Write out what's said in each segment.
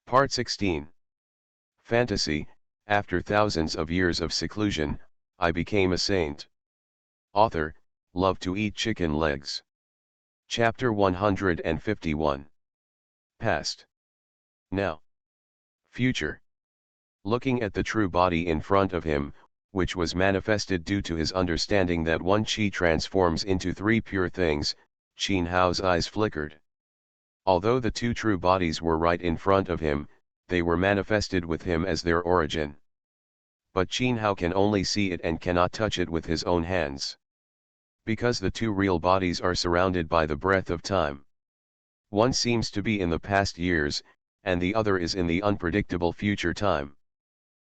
Part 16. Fantasy. After thousands of years of seclusion, I became a saint. Author, love to eat chicken legs. Chapter 151. Past. Now. Future. Looking at the true body in front of him, which was manifested due to his understanding that one chi transforms into three pure things, Qin Hao's eyes flickered. Although the two true bodies were right in front of him, they were manifested with him as their origin. But Qin Hao can only see it and cannot touch it with his own hands. Because the two real bodies are surrounded by the breath of time. One seems to be in the past years, and the other is in the unpredictable future time.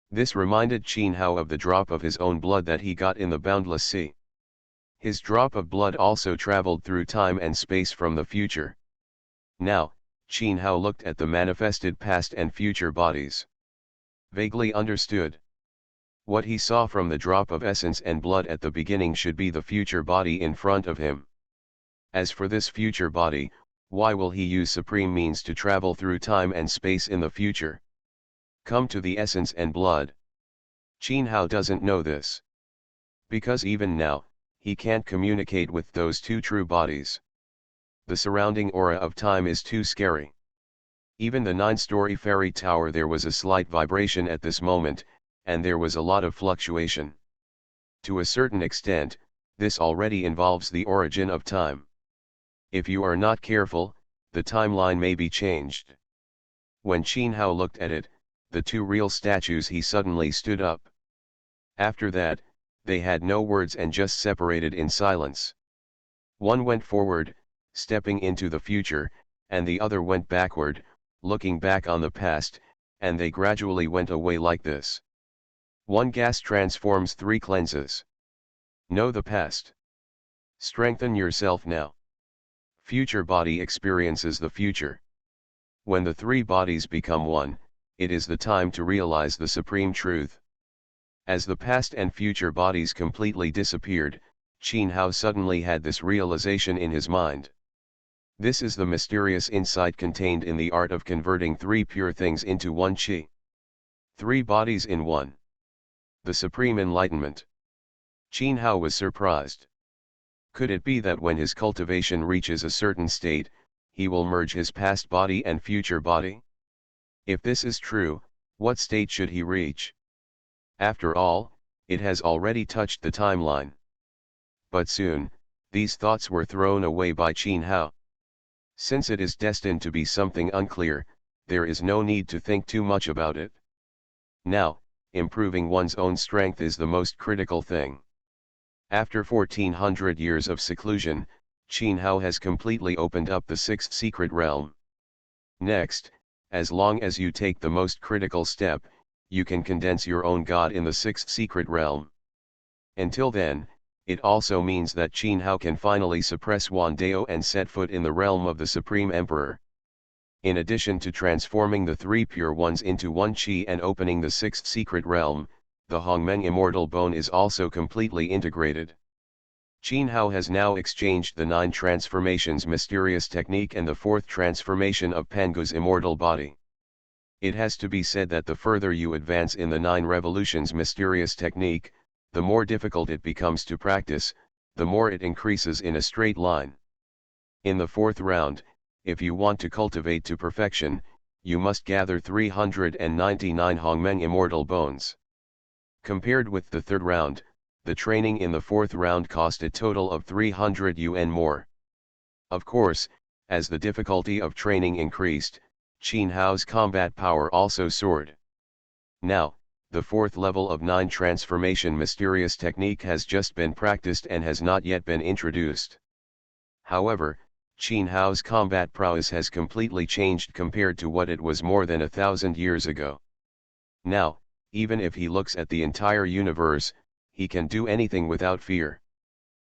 This reminded Qin Hao of the drop of his own blood that he got in the boundless sea. His drop of blood also traveled through time and space from the future. Now, Qin Hao looked at the manifested past and future bodies. Vaguely understood. What he saw from the drop of essence and blood at the beginning should be the future body in front of him. As for this future body, why will he use supreme means to travel through time and space in the future? Come to the essence and blood. Qin Hao doesn't know this. Because even now, he can't communicate with those two true bodies. The surrounding aura of time is too scary. Even the 9-story fairy tower, there was a slight vibration at this moment, and there was a lot of fluctuation. To a certain extent, this already involves the origin of time. If you are not careful, the timeline may be changed. When Qin Hao looked at it, the two real statues, he suddenly stood up. After that, they had no words and just separated in silence. One went forward, stepping into the future, and the other went backward, looking back on the past, and they gradually went away like this. One gas transforms, three cleanses. Know the past. Strengthen yourself now. Future body experiences the future. When the three bodies become one, it is the time to realize the supreme truth. As the past and future bodies completely disappeared, Qin Hao suddenly had this realization in his mind. This is the mysterious insight contained in the art of converting three pure things into one qi. Three bodies in one. The supreme enlightenment. Qin Hao was surprised. Could it be that when his cultivation reaches a certain state, he will merge his past body and future body? If this is true, what state should he reach? After all, it has already touched the timeline. But soon, these thoughts were thrown away by Qin Hao. Since it is destined to be something unclear, there is no need to think too much about it. Now, improving one's own strength is the most critical thing. After 1400 years of seclusion, Qin Hao has completely opened up the sixth secret realm. Next, as long as you take the most critical step, you can condense your own God in the sixth secret realm. Until then, it also means that Qin Hao can finally suppress Wan Dao and set foot in the realm of the Supreme Emperor. In addition to transforming the three pure ones into one qi and opening the sixth secret realm, the Hongmeng immortal bone is also completely integrated. Qin Hao has now exchanged the 9 transformations mysterious technique and the 4th transformation of Pangu's immortal body. It has to be said that the further you advance in the 9 revolutions mysterious technique, the more difficult it becomes to practice, the more it increases in a straight line. In the 4th round, if you want to cultivate to perfection, you must gather 399 Hongmeng immortal bones. Compared with the 3rd round, the training in the 4th round cost a total of 300 yuan more. Of course, as the difficulty of training increased, Qin Hao's combat power also soared. Now, the 4th level of 9 transformation mysterious technique has just been practiced and has not yet been introduced. However, Qin Hao's combat prowess has completely changed compared to what it was more than 1,000 years ago. Now, even if he looks at the entire universe, he can do anything without fear.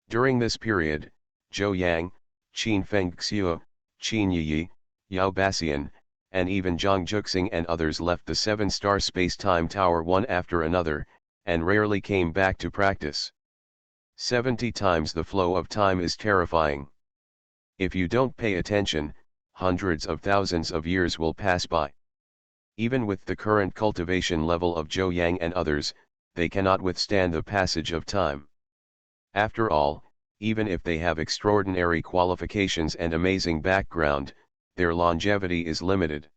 During this period, Zhou Yang, Qin Fengxiu, Qin Yi, Yao Baxian, and even Zhang Juxing and others left the 7-star space-time tower one after another, and rarely came back to practice. 70 times the flow of time is terrifying. If you don't pay attention, hundreds of thousands of years will pass by. Even with the current cultivation level of Zhou Yang and others, they cannot withstand the passage of time. After all, even if they have extraordinary qualifications and amazing background, their longevity is limited.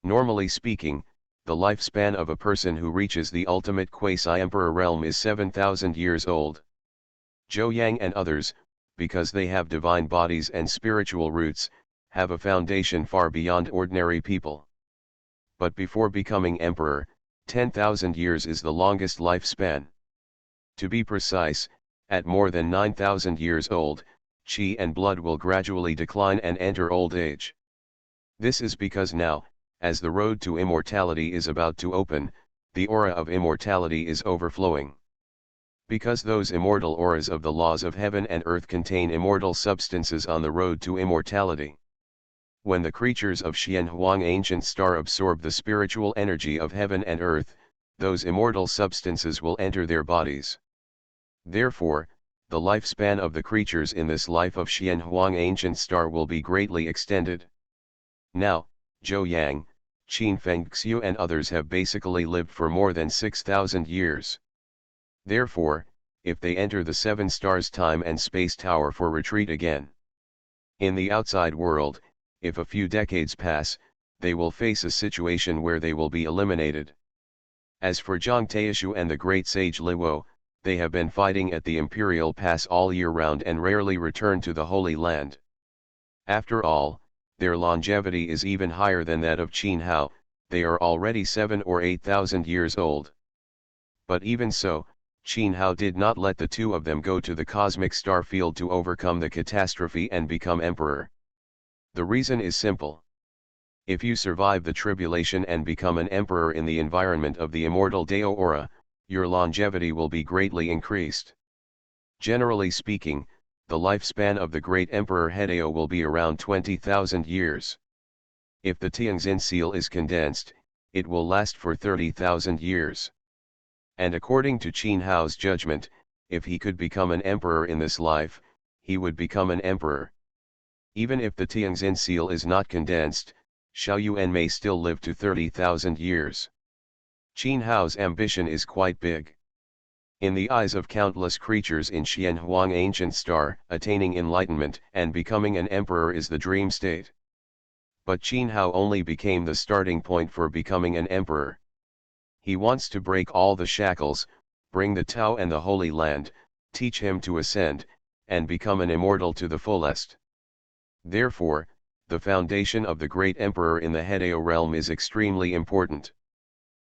Normally speaking, the lifespan of a person who reaches the ultimate quasi-emperor realm is 7,000 years old. Zhou Yang and others, because they have divine bodies and spiritual roots, have a foundation far beyond ordinary people. But before becoming emperor, 10,000 years is the longest lifespan. To be precise, at more than 9,000 years old, qi and blood will gradually decline and enter old age. This is because now, as the road to immortality is about to open, the aura of immortality is overflowing. Because those immortal auras of the laws of heaven and earth contain immortal substances on the road to immortality. When the creatures of Xianhuang ancient star absorb the spiritual energy of heaven and earth, those immortal substances will enter their bodies. Therefore, the lifespan of the creatures in this life of Xianhuang ancient star will be greatly extended. Now, Zhou Yang, Qin Fengxiu and others have basically lived for more than 6,000 years. Therefore, if they enter the 7 stars time and space tower for retreat again in the outside world, if a few decades pass, they will face a situation where they will be eliminated. As for Zhang Taishu and the great sage Liwo, they have been fighting at the imperial pass all year round and rarely return to the Holy Land. After all, their longevity is even higher than that of Qin Hao, they are already 7 or 8,000 years old. But even so, Qin Hao did not let the two of them go to the cosmic star field to overcome the catastrophe and become emperor. The reason is simple. If you survive the tribulation and become an emperor in the environment of the immortal Dao aura, your longevity will be greatly increased. Generally speaking, the lifespan of the great emperor Hedao will be around 20,000 years. If the Tianxin seal is condensed, it will last for 30,000 years. And according to Qin Hao's judgment, if he could become an emperor in this life, he would become an emperor. Even if the Tianxin seal is not condensed, Xiao Yuan may still live to 30,000 years. Qin Hao's ambition is quite big. In the eyes of countless creatures in Xianhuang ancient star, attaining enlightenment and becoming an emperor is the dream state. But Qin Hao only became the starting point for becoming an emperor. He wants to break all the shackles, bring the Tao and the Holy Land, teach him to ascend, and become an immortal to the fullest. Therefore, the foundation of the great emperor in the Hedao realm is extremely important.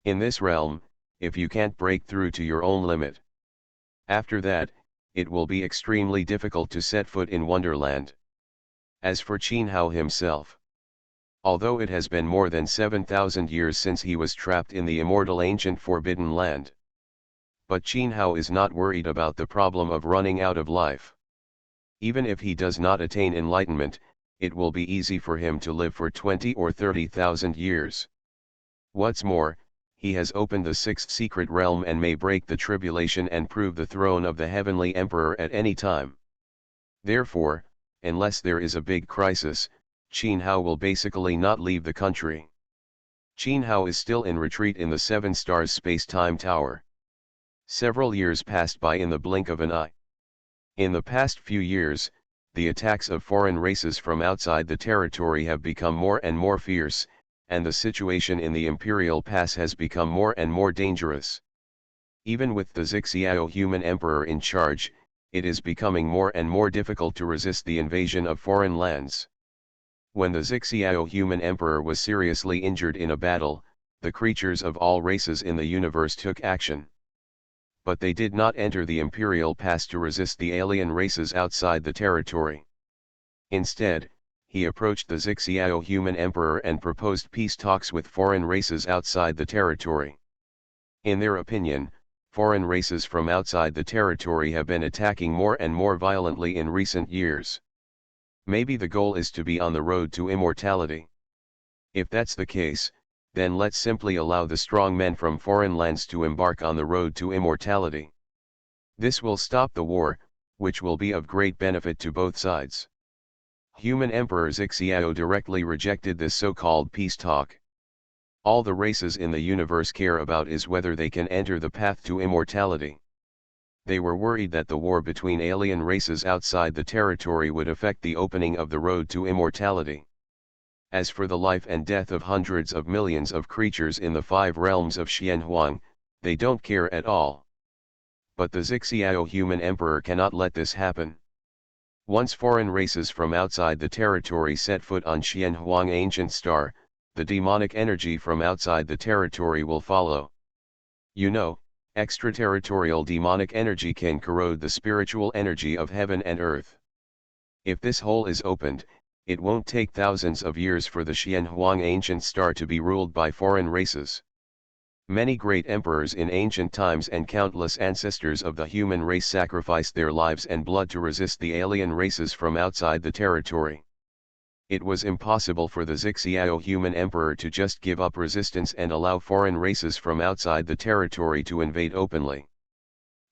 In this realm, if you can't break through to your own limit, after that, it will be extremely difficult to set foot in Wonderland. As for Qin Hao himself, although it has been more than 7,000 years since he was trapped in the immortal ancient forbidden land, but Qin Hao is not worried about the problem of running out of life. Even if he does not attain enlightenment, it will be easy for him to live for 20 or 30,000 years. What's more, he has opened the 6th secret realm and may break the tribulation and prove the throne of the heavenly emperor at any time. Therefore, unless there is a big crisis, Qin Hao will basically not leave the country. Qin Hao is still in retreat in the 7 stars space-time tower. Several years passed by in the blink of an eye. In the past few years, the attacks of foreign races from outside the territory have become more and more fierce, and the situation in the Imperial Pass has become more and more dangerous. Even with the Zixiao human emperor in charge, it is becoming more and more difficult to resist the invasion of foreign lands. When the Zixiao human emperor was seriously injured in a battle, the creatures of all races in the universe took action. But they did not enter the Imperial Pass to resist the alien races outside the territory. Instead, he approached the Zixiao human emperor and proposed peace talks with foreign races outside the territory. In their opinion, foreign races from outside the territory have been attacking more and more violently in recent years. Maybe the goal is to be on the road to immortality. If that's the case, then let's simply allow the strong men from foreign lands to embark on the road to immortality. This will stop the war, which will be of great benefit to both sides. Human Emperor Zixiao directly rejected this so-called peace talk. All the races in the universe care about is whether they can enter the path to immortality. They were worried that the war between alien races outside the territory would affect the opening of the road to immortality. As for the life and death of hundreds of millions of creatures in the 5 realms of Xianhuang, they don't care at all. But the Zixiao human emperor cannot let this happen. Once foreign races from outside the territory set foot on Xianhuang ancient star, the demonic energy from outside the territory will follow. You know, extraterritorial demonic energy can corrode the spiritual energy of heaven and earth. If this hole is opened, it won't take thousands of years for the Xianhuang ancient star to be ruled by foreign races. Many great emperors in ancient times and countless ancestors of the human race sacrificed their lives and blood to resist the alien races from outside the territory. It was impossible for the Zixiao human emperor to just give up resistance and allow foreign races from outside the territory to invade openly.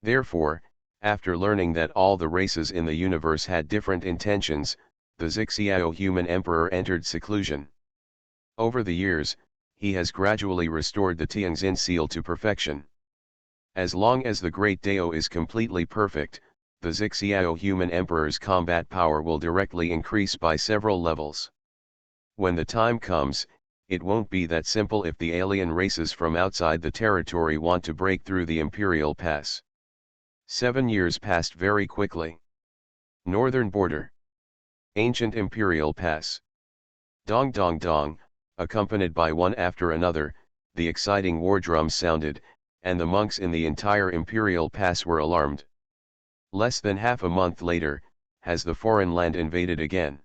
Therefore, after learning that all the races in the universe had different intentions, the Zixiao human emperor entered seclusion. Over the years, he has gradually restored the Tianxin seal to perfection. As long as the Great Dao is completely perfect, the Zixiao human emperor's combat power will directly increase by several levels. When the time comes, it won't be that simple if the alien races from outside the territory want to break through the imperial pass. 7 years passed very quickly. Northern border. Ancient imperial pass. Dong dong dong, accompanied by one after another, the exciting war drums sounded, and the monks in the entire imperial pass were alarmed. Less than half a month later, has the foreign land invaded again.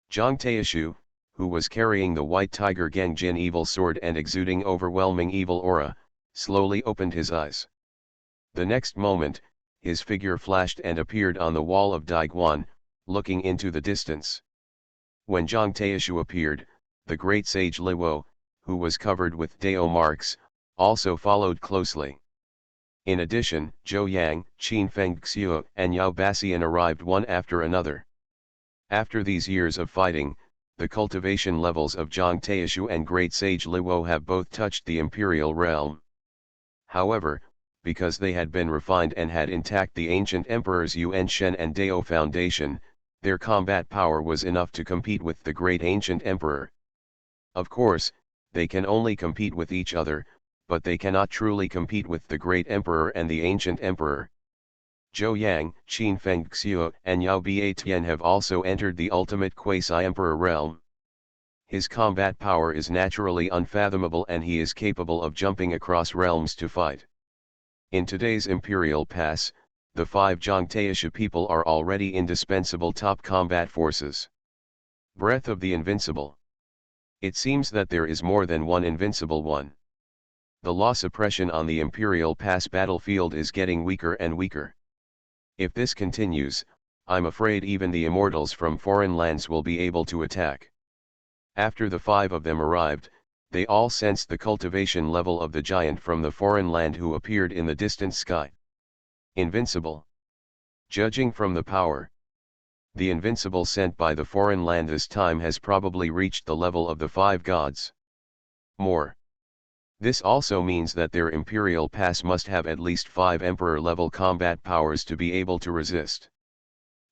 Zhang Taishu, who was carrying the white tiger Gengjin evil sword and exuding overwhelming evil aura, slowly opened his eyes. The next moment, his figure flashed and appeared on the wall of Daiguan, looking into the distance. When Zhang Taishu appeared, the great sage Liwo, who was covered with Dao marks, also followed closely. In addition, Zhou Yang, Qin Fengxiu, and Yao Baxian arrived one after another. After these years of fighting, the cultivation levels of Zhang Taishu and Great Sage Liwo have both touched the imperial realm. However, because they had been refined and had intact the ancient emperors Yuan Shen and Dao foundation, their combat power was enough to compete with the great ancient emperor. Of course, they can only compete with each other, but they cannot truly compete with the great emperor and the ancient emperor. Zhou Yang, Qin Fengxiu, and Yao Biatian have also entered the ultimate quasi-emperor realm. His combat power is naturally unfathomable and he is capable of jumping across realms to fight. In today's imperial pass, the 5 Zhang Taishu people are already indispensable top combat forces. Breath of the Invincible. It seems that there is more than one invincible one. The law suppression on the Imperial Pass battlefield is getting weaker and weaker. If this continues, I'm afraid even the immortals from foreign lands will be able to attack. After the 5 of them arrived, they all sensed the cultivation level of the giant from the foreign land who appeared in the distant sky. Invincible. Judging from the power, the invincible sent by the foreign land this time has probably reached the level of the 5 gods. More. This also means that their imperial pass must have at least 5 emperor-level combat powers to be able to resist.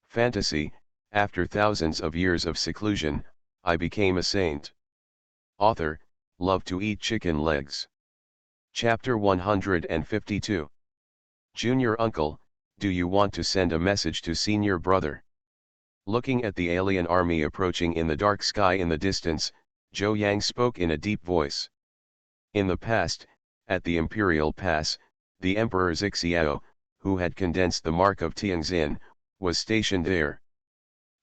Fantasy. After thousands of years of seclusion, I became a saint. Author, love to eat chicken legs. Chapter 152. Junior uncle, do you want to send a message to senior brother? Looking at the alien army approaching in the dark sky in the distance, Zhou Yang spoke in a deep voice. In the past, at the Imperial Pass, the Emperor Zixiao, who had condensed the mark of Tianxin, was stationed there.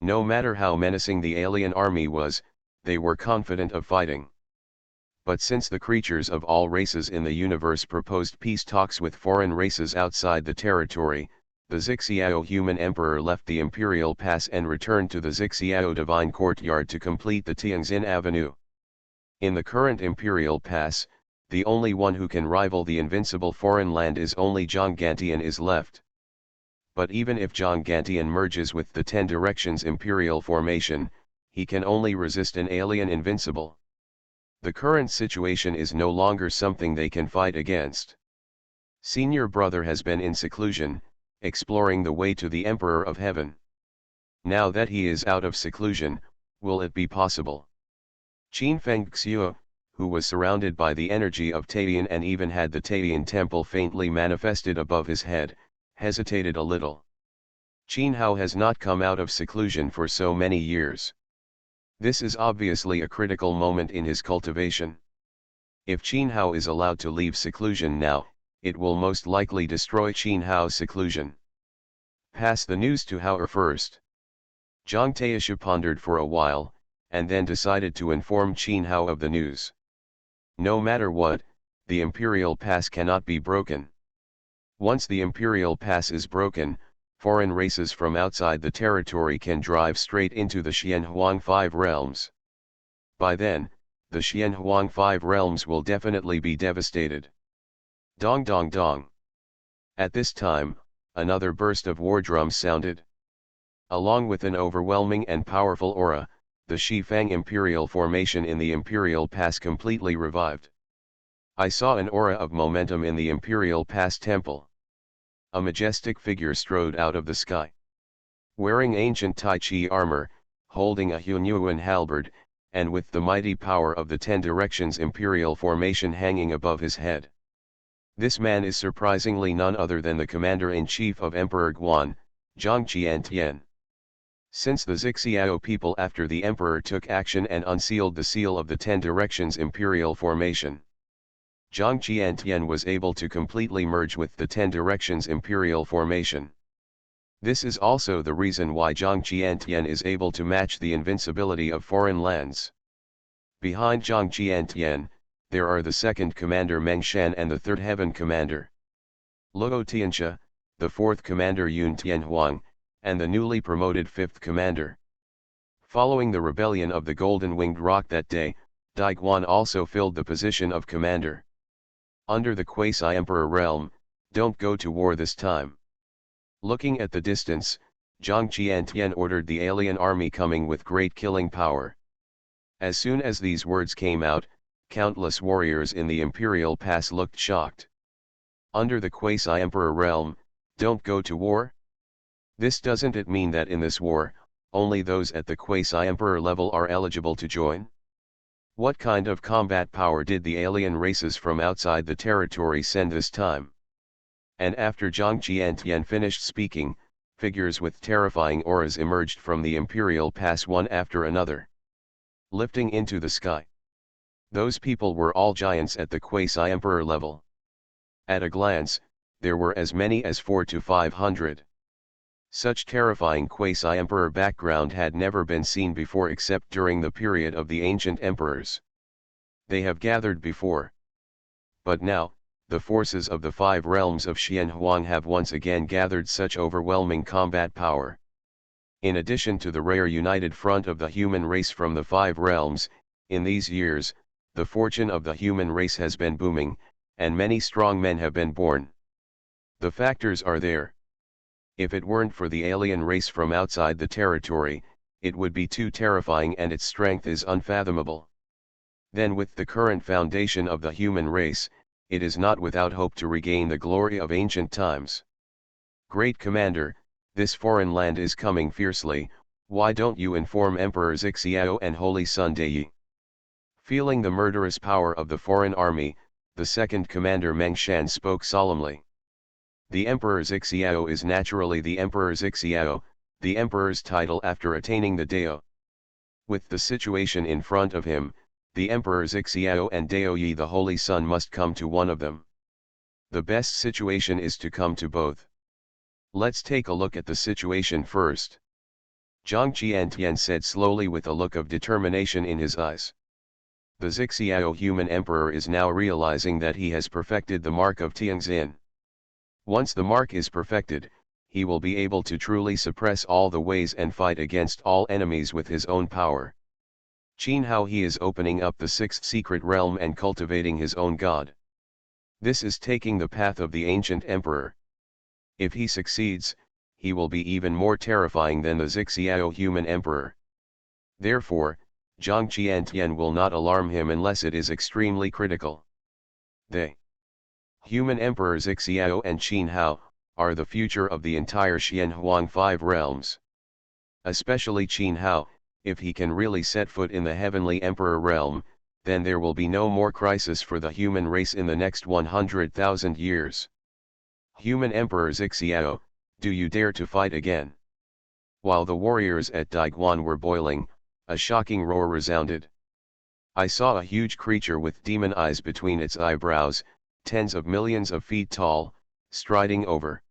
No matter how menacing the alien army was, they were confident of fighting. But since the creatures of all races in the universe proposed peace talks with foreign races outside the territory, the Zixiao human emperor left the Imperial Pass and returned to the Zixiao Divine Courtyard to complete the Tianxin Avenue. In the current Imperial Pass, the only one who can rival the invincible foreign land is only Zhang Gantian is left. But even if Zhang Gantian merges with the 10 Directions Imperial formation, he can only resist an alien invincible. The current situation is no longer something they can fight against. Senior brother has been in seclusion, exploring the way to the Emperor of Heaven. Now that he is out of seclusion, will it be possible? Qin Fengxiu, who was surrounded by the energy of Taiyan and even had the Taiyan temple faintly manifested above his head, hesitated a little. Qin Hao has not come out of seclusion for so many years. This is obviously a critical moment in his cultivation. If Qin Hao is allowed to leave seclusion now, it will most likely destroy Qin Hao's seclusion. Pass the news to Hao first. Zhang Taishu pondered for a while, and then decided to inform Qin Hao of the news. No matter what, the imperial pass cannot be broken. Once the imperial pass is broken, foreign races from outside the territory can drive straight into the Xianhuang Five Realms. By then, the Xianhuang Five Realms will definitely be devastated. Dong dong dong. At this time, another burst of war drums sounded. Along with an overwhelming and powerful aura, the Shifang Imperial formation in the Imperial Pass completely revived. I saw an aura of momentum in the Imperial Pass temple. A majestic figure strode out of the sky. Wearing ancient Tai Chi armor, holding a Hunyuan halberd, and with the mighty power of the Ten Directions Imperial formation hanging above his head. This man is surprisingly none other than the commander-in-chief of Emperor Guan, Zhang Qiantian. Since the Zixiao people after the emperor took action and unsealed the seal of the Ten Directions Imperial formation, Zhang Qiantian was able to completely merge with the Ten Directions Imperial formation. This is also the reason why Zhang Qiantian is able to match the invincibility of foreign lands. Behind Zhang Qiantian, there are the second commander Meng Shan and the third heaven commander Luo Tianxia, the fourth commander Yun Tianhuang, and the newly promoted fifth commander. Following the rebellion of the Golden Winged Rock that day, Dai Guan also filled the position of commander. Under the quasi-emperor realm, don't go to war this time. Looking at the distance, Zhang Qiantian ordered the alien army coming with great killing power. As soon as these words came out, countless warriors in the Imperial Pass looked shocked. Under the quasi-emperor realm, don't go to war? This doesn't it mean that in this war, only those at the quasi-emperor level are eligible to join? What kind of combat power did the alien races from outside the territory send this time? And after Zhang Qiantian finished speaking, figures with terrifying auras emerged from the Imperial Pass one after another, lifting into the sky. Those people were all giants at the quasi-emperor level. At a glance, there were as many as 400 to 500. Such terrifying quasi-emperor background had never been seen before except during the period of the ancient emperors. They have gathered before. But now, the forces of the five realms of Xianhuang have once again gathered such overwhelming combat power. In addition to the rare united front of the human race from the five realms, in these years, the fortune of the human race has been booming, and many strong men have been born. The factors are there. If it weren't for the alien race from outside the territory, it would be too terrifying and its strength is unfathomable. Then with the current foundation of the human race, it is not without hope to regain the glory of ancient times. Great Commander, this foreign land is coming fiercely, why don't you inform Emperor Zixiao and Holy Sun Daiyi? Feeling the murderous power of the foreign army, the second commander Meng Shan spoke solemnly. The Emperor Zixiao is naturally the Emperor Zixiao, the Emperor's title after attaining the Dao. With the situation in front of him, the Emperor Zixiao and Dao Yi the Holy Sun must come to one of them. The best situation is to come to both. Let's take a look at the situation first. Zhang Qiantian said slowly with a look of determination in his eyes. The Zixiao human emperor is now realizing that he has perfected the mark of Tianxin. Once the mark is perfected, he will be able to truly suppress all the ways and fight against all enemies with his own power. Qin Hao he is opening up the sixth secret realm and cultivating his own god. This is taking the path of the ancient emperor. If he succeeds, he will be even more terrifying than the Zixiao human emperor. Therefore, Zhang Qiantian will not alarm him unless it is extremely critical. They, human emperors Xiao and Qin Hao, are the future of the entire Xianhuang five realms. Especially Qin Hao, if he can really set foot in the heavenly emperor realm, then there will be no more crisis for the human race in the next 100,000 years. Human emperors Xiao, do you dare to fight again? While the warriors at Daiguan were boiling, a shocking roar resounded. I saw a huge creature with demon eyes between its eyebrows, tens of millions of feet tall, striding over.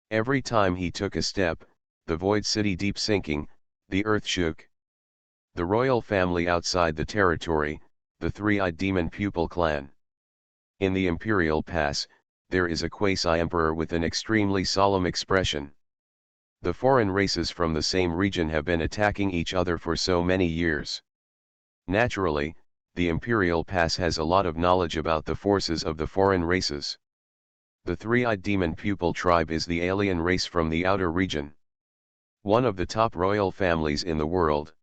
Every time he took a step, the void city deep sinking, the earth shook. The royal family outside the territory, the three-eyed demon pupil clan. In the imperial pass, there is a quasi-emperor with an extremely solemn expression. The foreign races from the same region have been attacking each other for so many years. Naturally, the imperial pass has a lot of knowledge about the forces of the foreign races. The three-eyed demon pupil tribe is the alien race from the outer region. One of the top royal families in the world.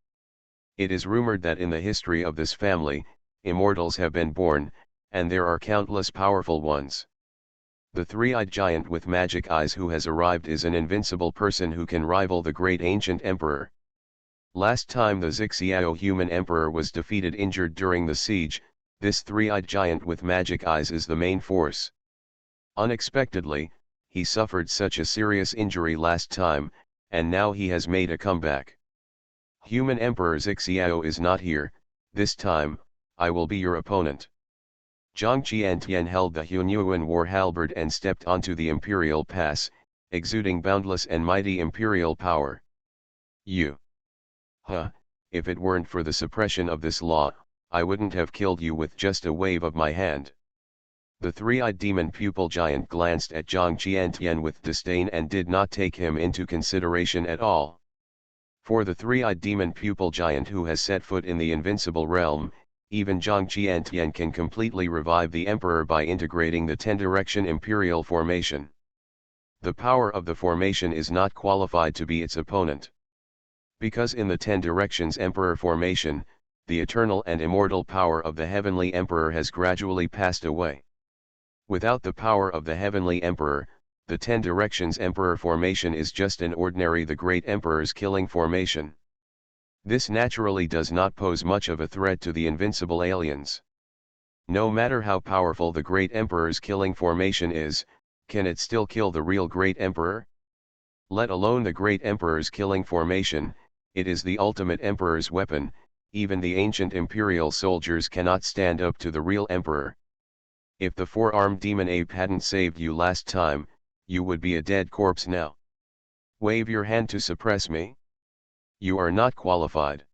It is rumored that in the history of this family, immortals have been born, and there are countless powerful ones. The three-eyed giant with magic eyes who has arrived is an invincible person who can rival the great ancient emperor. Last time the Xiao human emperor was defeated injured during the siege, this three-eyed giant with magic eyes is the main force. Unexpectedly, he suffered such a serious injury last time, and now he has made a comeback. Human Emperor Xiao is not here, this time, I will be your opponent. Zhang Qiantian held the Hunyuan war halberd and stepped onto the imperial pass, exuding boundless and mighty imperial power. If it weren't for the suppression of this law, I wouldn't have killed you with just a wave of my hand. The three-eyed demon pupil giant glanced at Zhang Qiantian with disdain and did not take him into consideration at all. For the three-eyed demon pupil giant who has set foot in the invincible realm, even Zhang Qiantian can completely revive the emperor by integrating the 10-direction imperial formation. The power of the formation is not qualified to be its opponent. Because in the 10 directions emperor formation, the eternal and immortal power of the heavenly emperor has gradually passed away. Without the power of the heavenly emperor, the 10 directions emperor formation is just an ordinary the great emperor's killing formation. This naturally does not pose much of a threat to the invincible aliens. No matter how powerful the great emperor's killing formation is, can it still kill the real great emperor? Let alone the great emperor's killing formation, it is the ultimate emperor's weapon. Even the ancient imperial soldiers cannot stand up to the real emperor. If the four-armed demon ape hadn't saved you last time, you would be a dead corpse now. Wave your hand to suppress me? You are not qualified.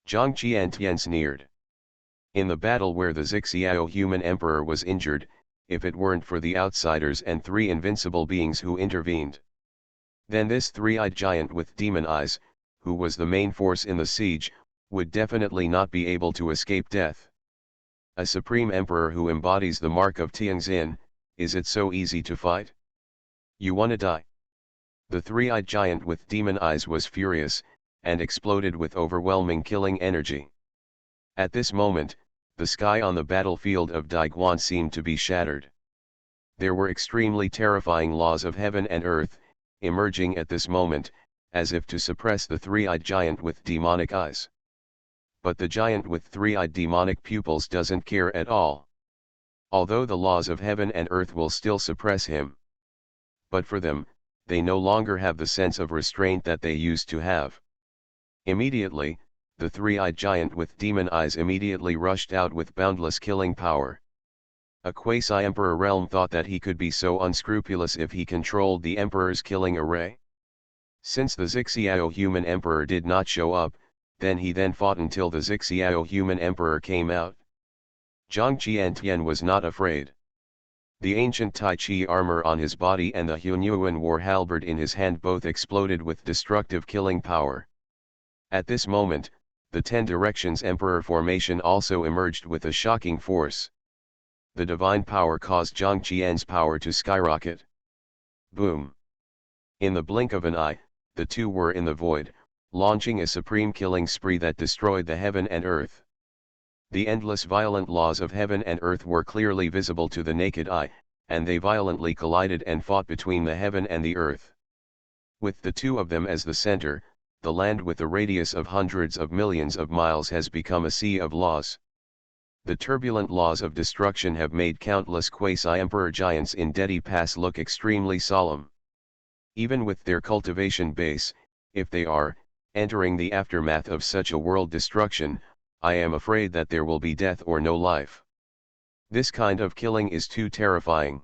Zhang Qiantian sneered. In the battle where the Xiao human emperor was injured, if it weren't for the outsiders and 3 invincible beings who intervened, then this three-eyed giant with demon eyes, who was the main force in the siege, would definitely not be able to escape death. A supreme emperor who embodies the mark of Tianxin, is it so easy to fight? You wanna die? The three-eyed giant with demon eyes was furious, and exploded with overwhelming killing energy. At this moment, the sky on the battlefield of Daiguan seemed to be shattered. There were extremely terrifying laws of heaven and earth, emerging at this moment, as if to suppress the three-eyed giant with demonic eyes. But the giant with three-eyed demonic pupils doesn't care at all. Although the laws of heaven and earth will still suppress him. But for them, they no longer have the sense of restraint that they used to have. Immediately, the three-eyed giant with demon eyes immediately rushed out with boundless killing power. A quasi-emperor realm thought that he could be so unscrupulous if he controlled the emperor's killing array. Since the Xiao human emperor did not show up, then he fought until the Xiao human emperor came out. Zhang Qiantian was not afraid. The ancient Tai Chi armor on his body and the Hunyuan war halberd in his hand both exploded with destructive killing power. At this moment, the 10 directions emperor formation also emerged with a shocking force. The divine power caused Zhang Qian's power to skyrocket. Boom! In the blink of an eye, the two were in the void, launching a supreme killing spree that destroyed the heaven and earth. The endless violent laws of heaven and earth were clearly visible to the naked eye, and they violently collided and fought between the heaven and the earth. With the two of them as the center, the land with a radius of hundreds of millions of miles has become a sea of laws. The turbulent laws of destruction have made countless quasi-emperor giants in Dedi Pass look extremely solemn. Even with their cultivation base, if they are entering the aftermath of such a world destruction, I am afraid that there will be death or no life. This kind of killing is too terrifying.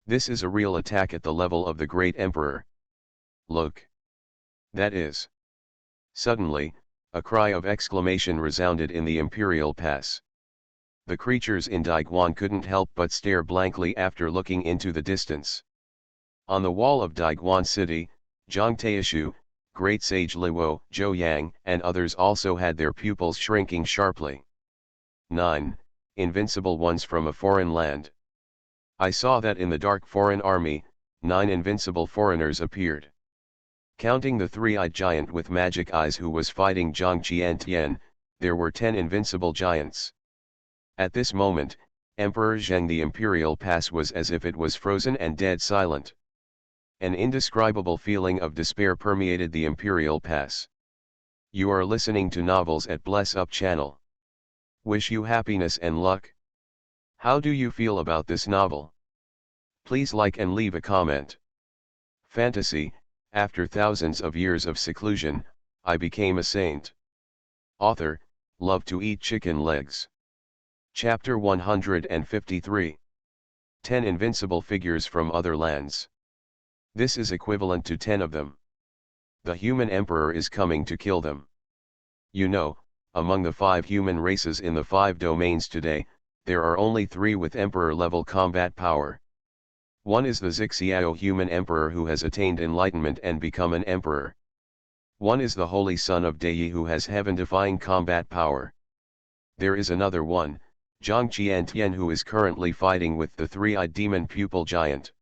This is a real attack at the level of the great emperor. Look. That is. Suddenly, a cry of exclamation resounded in the imperial pass. The creatures in Daiguan couldn't help but stare blankly after looking into the distance. On the wall of Daiguan City, Zhang Taishu, Great Sage Luo, Zhou Yang, and others also had their pupils shrinking sharply. 9. Invincible ones from a foreign land. I saw that in the dark foreign army, 9 invincible foreigners appeared. Counting the three-eyed giant with magic eyes who was fighting Zhang Qiantian, there were 10 invincible giants. At this moment, Emperor Zheng the Imperial Pass was as if it was frozen and dead silent. An indescribable feeling of despair permeated the Imperial Pass. You are listening to Novels at Bless Up channel. Wish you happiness and luck. How do you feel about this novel? Please like and leave a comment. Fantasy, after thousands of years of seclusion, I became a saint. Author, love to eat chicken legs. Chapter 153. 10 invincible figures from other lands. This is equivalent to 10 of them. The human emperor is coming to kill them. You know, among the 5 human races in the 5 domains today, there are only 3 with emperor-level combat power. One is the Zixiao human emperor who has attained enlightenment and become an emperor. One is the holy son of Dei who has heaven-defying combat power. There is another one, Zhang Qiantian, who is currently fighting with the three-eyed demon pupil giant.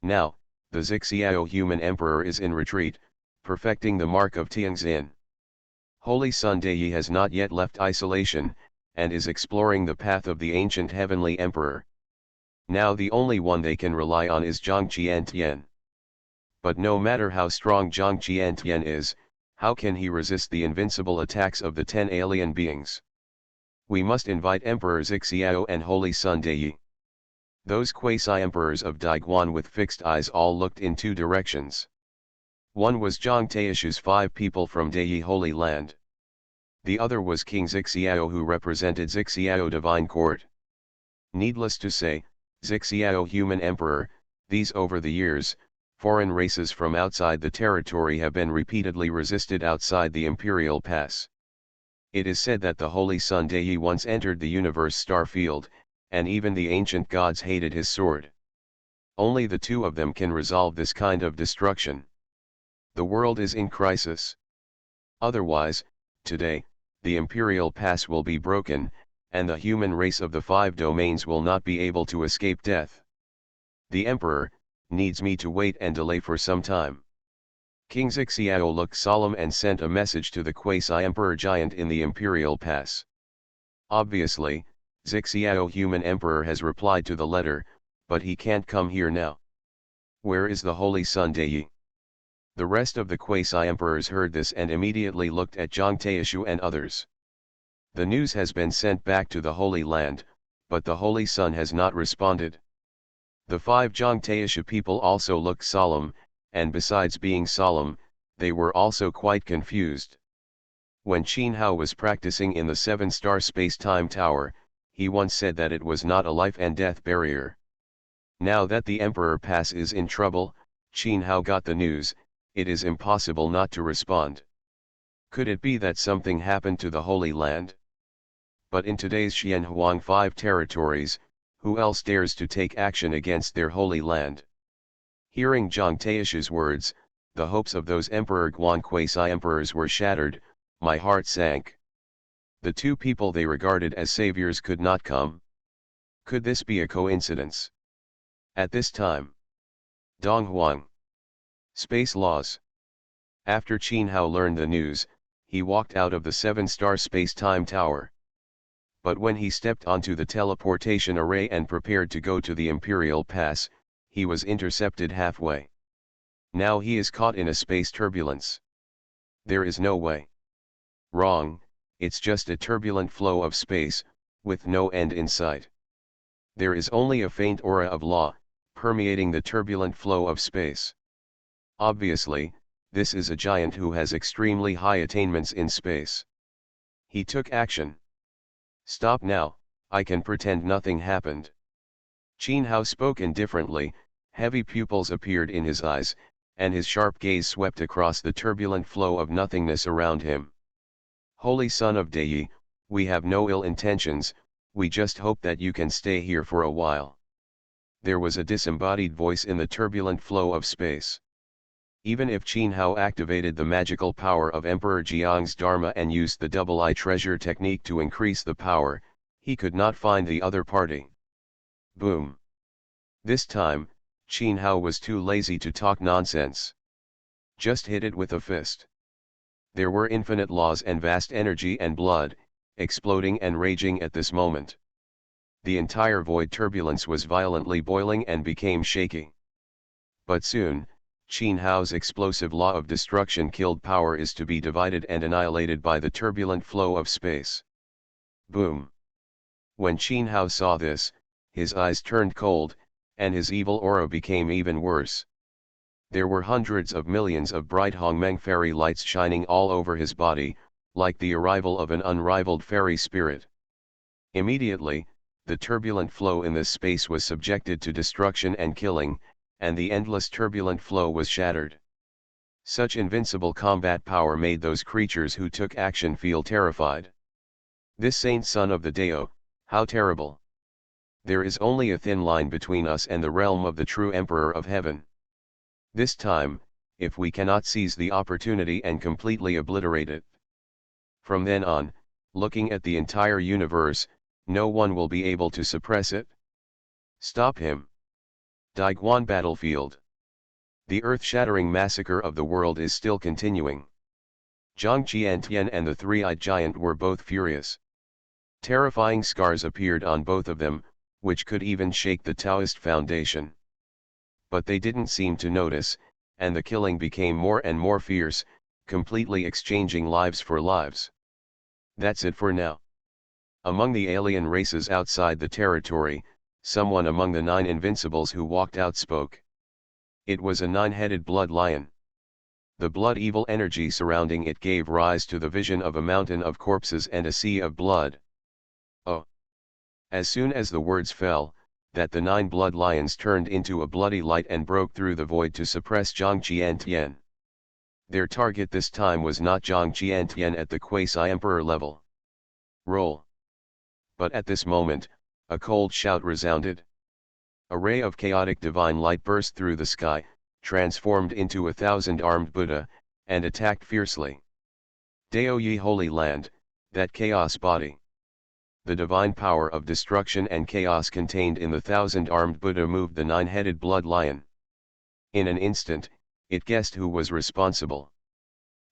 Now, the Zixiao human emperor is in retreat, perfecting the mark of Tianxin. Holy Son Dei has not yet left isolation, and is exploring the path of the ancient heavenly emperor. Now the only one they can rely on is Zhang Qiantian. But no matter how strong Zhang Qiantian is, how can he resist the invincible attacks of the 10 alien beings? We must invite Emperor Zixiao and Holy Son Dei. Those quasi-emperors of Daiguan with fixed eyes all looked in 2 directions. One was Zhang Taishu's 5 people from Dei Holy Land. The other was King Zixiao, who represented Zixiao Divine Court. Needless to say, Zixiao human emperor, these over the years, foreign races from outside the territory have been repeatedly resisted outside the Imperial Pass. It is said that the Holy Son Dei once entered the universe star field, and even the ancient gods hated his sword. Only the 2 of them can resolve this kind of destruction. The world is in crisis. Otherwise, today, the Imperial Pass will be broken, and the human race of the 5 domains will not be able to escape death. The Emperor needs me to wait and delay for some time. King Zixiao looked solemn and sent a message to the quasi-emperor giant in the Imperial Pass. Obviously, Zixiao human emperor has replied to the letter, but he can't come here now. Where is the Holy Son Dei? The rest of the quasi-emperors heard this and immediately looked at Zhang Taishu and others. The news has been sent back to the Holy Land, but the Holy Son has not responded. The 5 Zhang Taishu people also looked solemn, and besides being solemn, they were also quite confused. When Qin Hao was practicing in the 7-star space-time tower, he once said that it was not a life and death barrier. Now that the Emperor Pass is in trouble, Qin Hao got the news, it is impossible not to respond. Could it be that something happened to the Holy Land? But in today's Xianhuang 5 territories, who else dares to take action against their Holy Land? Hearing Zhang Taishu's words, the hopes of those Emperor Guan quasi-emperors were shattered. My heart sank. The 2 people they regarded as saviors could not come. Could this be a coincidence? At this time, Donghuang. Space laws. After Qin Hao learned the news, he walked out of the 7-star space-time tower. But when he stepped onto the teleportation array and prepared to go to the Imperial Pass, he was intercepted halfway. Now he is caught in a space turbulence. There is no way. Wrong, it's just a turbulent flow of space, with no end in sight. There is only a faint aura of law, permeating the turbulent flow of space. Obviously, this is a giant who has extremely high attainments in space. He took action. Stop now, I can pretend nothing happened. Qin Hao spoke indifferently, heavy pupils appeared in his eyes, and his sharp gaze swept across the turbulent flow of nothingness around him. Holy Son of Dei, we have no ill intentions, we just hope that you can stay here for a while. There was a disembodied voice in the turbulent flow of space. Even if Qin Hao activated the magical power of Emperor Jiang's Dharma and used the double eye treasure technique to increase the power, he could not find the other party. Boom. This time, Qin Hao was too lazy to talk nonsense. Just hit it with a fist. There were infinite laws and vast energy and blood, exploding and raging at this moment. The entire void turbulence was violently boiling and became shaky. But soon, Qin Hao's explosive law of destruction killed power is to be divided and annihilated by the turbulent flow of space. Boom. When Qin Hao saw this, his eyes turned cold, and his evil aura became even worse. There were hundreds of millions of bright Hongmeng fairy lights shining all over his body, like the arrival of an unrivaled fairy spirit. Immediately, the turbulent flow in this space was subjected to destruction and killing, and the endless turbulent flow was shattered. Such invincible combat power made those creatures who took action feel terrified. This saint son of the Dao, how terrible! There is only a thin line between us and the realm of the true Emperor of Heaven. This time, if we cannot seize the opportunity and completely obliterate it. From then on, looking at the entire universe, no one will be able to suppress it. Stop him. Daiguan Battlefield. The earth-shattering massacre of the world is still continuing. Zhang Qiantian and the three-eyed giant were both furious. Terrifying scars appeared on both of them, which could even shake the Taoist foundation. But they didn't seem to notice, and the killing became more and more fierce, completely exchanging lives for lives. That's it for now. Among the alien races outside the territory, someone among the 9 invincibles who walked out spoke. It was a 9-headed blood lion. The blood-evil energy surrounding it gave rise to the vision of a mountain of corpses and a sea of blood. Oh! As soon as the words fell, that the 9 blood lions turned into a bloody light and broke through the void to suppress Zhang Qiantian. Their target this time was not Zhang Qiantian at the quasi-emperor level. Roll. But at this moment, a cold shout resounded. A ray of chaotic divine light burst through the sky, transformed into 1,000-armed Buddha, and attacked fiercely. Dao Yi Holy Land, that chaos body. The divine power of destruction and chaos contained in the 1,000-armed Buddha moved the 9-headed blood lion. In an instant, it guessed who was responsible.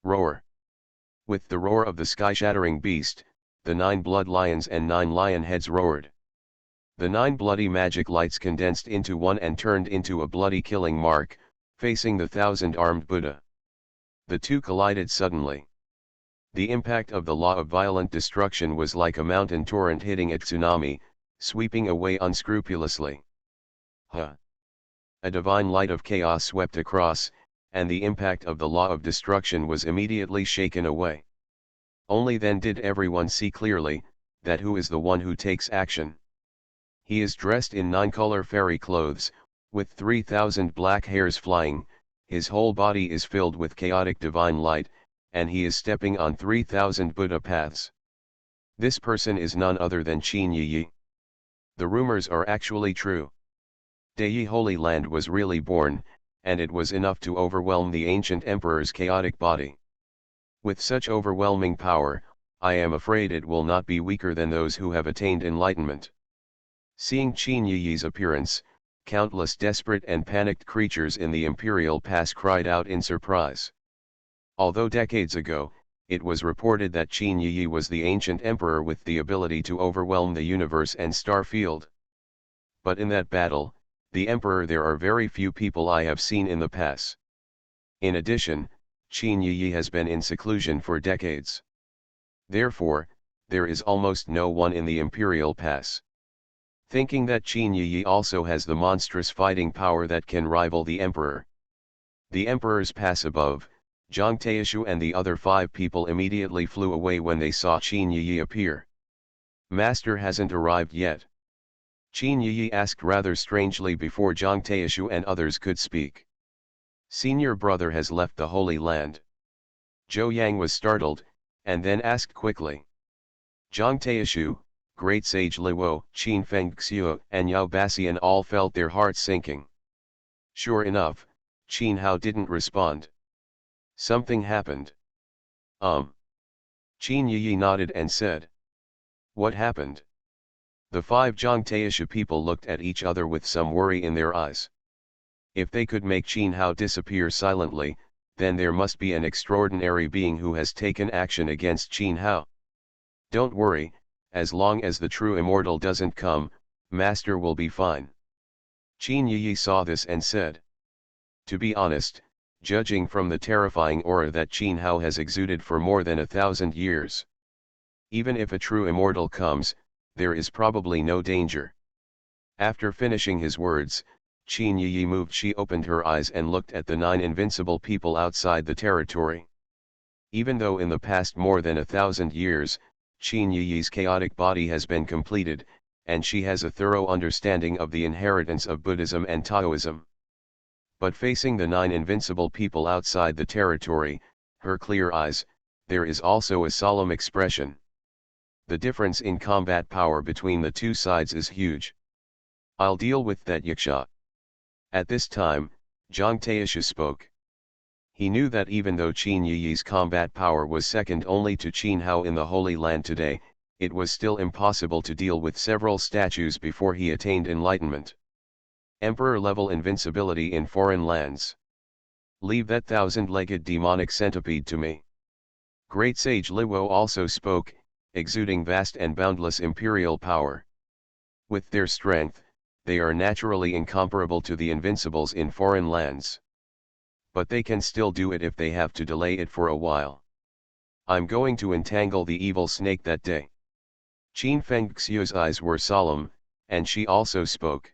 Roar. With the roar of the sky-shattering beast, the 9 blood lions and 9 lion heads roared. The 9 bloody magic lights condensed into one and turned into a bloody killing mark, facing the 1,000-armed Buddha. The two collided suddenly. The impact of the law of violent destruction was like a mountain torrent hitting a tsunami, sweeping away unscrupulously. A divine light of chaos swept across, and the impact of the law of destruction was immediately shaken away. Only then did everyone see clearly, that who is the one who takes action. He is dressed in 9-color fairy clothes, with 3,000 black hairs flying, his whole body is filled with chaotic divine light, and he is stepping on 3,000 Buddha paths. This person is none other than Qin Yi. The rumors are actually true. Dai Holy Land was really born, and it was enough to overwhelm the ancient emperor's chaotic body. With such overwhelming power, I am afraid it will not be weaker than those who have attained enlightenment. Seeing Qin Yi's appearance, countless desperate and panicked creatures in the imperial pass cried out in surprise. Although decades ago, it was reported that Qin Yi was the ancient emperor with the ability to overwhelm the universe and star field. But in that battle, the emperor, there are very few people I have seen in the past. In addition, Qin Yi has been in seclusion for decades. Therefore, there is almost no one in the imperial pass. Thinking that Qin Yi also has the monstrous fighting power that can rival the emperor. The emperor's pass above, Zhang Taishu and the other 5 people immediately flew away when they saw Qin Yi appear. Master hasn't arrived yet. Qin Yi asked rather strangely before Zhang Taishu and others could speak. Senior brother has left the Holy Land. Zhou Yang was startled, and then asked quickly. Zhang Taishu, Great Sage Luo, Qin Fengxiu, and Yao Basian all felt their hearts sinking. Sure enough, Qin Hao didn't respond. Something happened. Qin Yi nodded and said. What happened? The 5 Zhang Taishu people looked at each other with some worry in their eyes. If they could make Qin Hao disappear silently, then there must be an extraordinary being who has taken action against Qin Hao. Don't worry, as long as the true immortal doesn't come, Master will be fine. Qin Yi saw this and said. To be honest, judging from the terrifying aura that Qin Hao has exuded for more than 1,000 years. Even if a true immortal comes, there is probably no danger. After finishing his words, Qin Yi moved. She opened her eyes and looked at the 9 invincible people outside the territory. Even though in the past more than 1,000 years, Qin Yi's chaotic body has been completed, and she has a thorough understanding of the inheritance of Buddhism and Taoism. But facing the 9 invincible people outside the territory, her clear eyes, there is also a solemn expression. The difference in combat power between the 2 sides is huge. I'll deal with that yaksha. At this time, Zhang Taishu spoke. He knew that even though Qin Yi's combat power was second only to Qin Hao in the Holy Land today, it was still impossible to deal with several statues before he attained enlightenment. Emperor-level invincibility in foreign lands. Leave that 1,000-legged demonic centipede to me. Great Sage Luo also spoke, exuding vast and boundless imperial power. With their strength, they are naturally incomparable to the invincibles in foreign lands. But they can still do it if they have to delay it for a while. I'm going to entangle the evil snake that day. Qin Fengxiu's eyes were solemn, and she also spoke.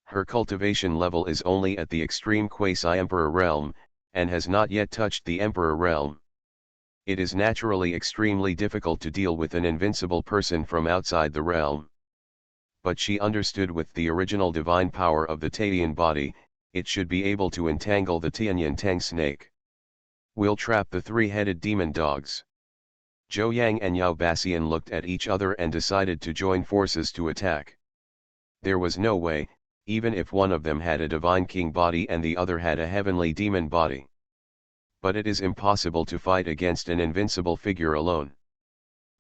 Her cultivation level is only at the extreme quasi-emperor realm, and has not yet touched the emperor realm. It is naturally extremely difficult to deal with an invincible person from outside the realm. But she understood with the original divine power of the Taiyan body, it should be able to entangle the Tianyan Tang snake. We'll trap the 3-headed demon dogs. Zhou Yang and Yao Basian looked at each other and decided to join forces to attack. There was no way, even if one of them had a divine king body and the other had a heavenly demon body. But it is impossible to fight against an invincible figure alone.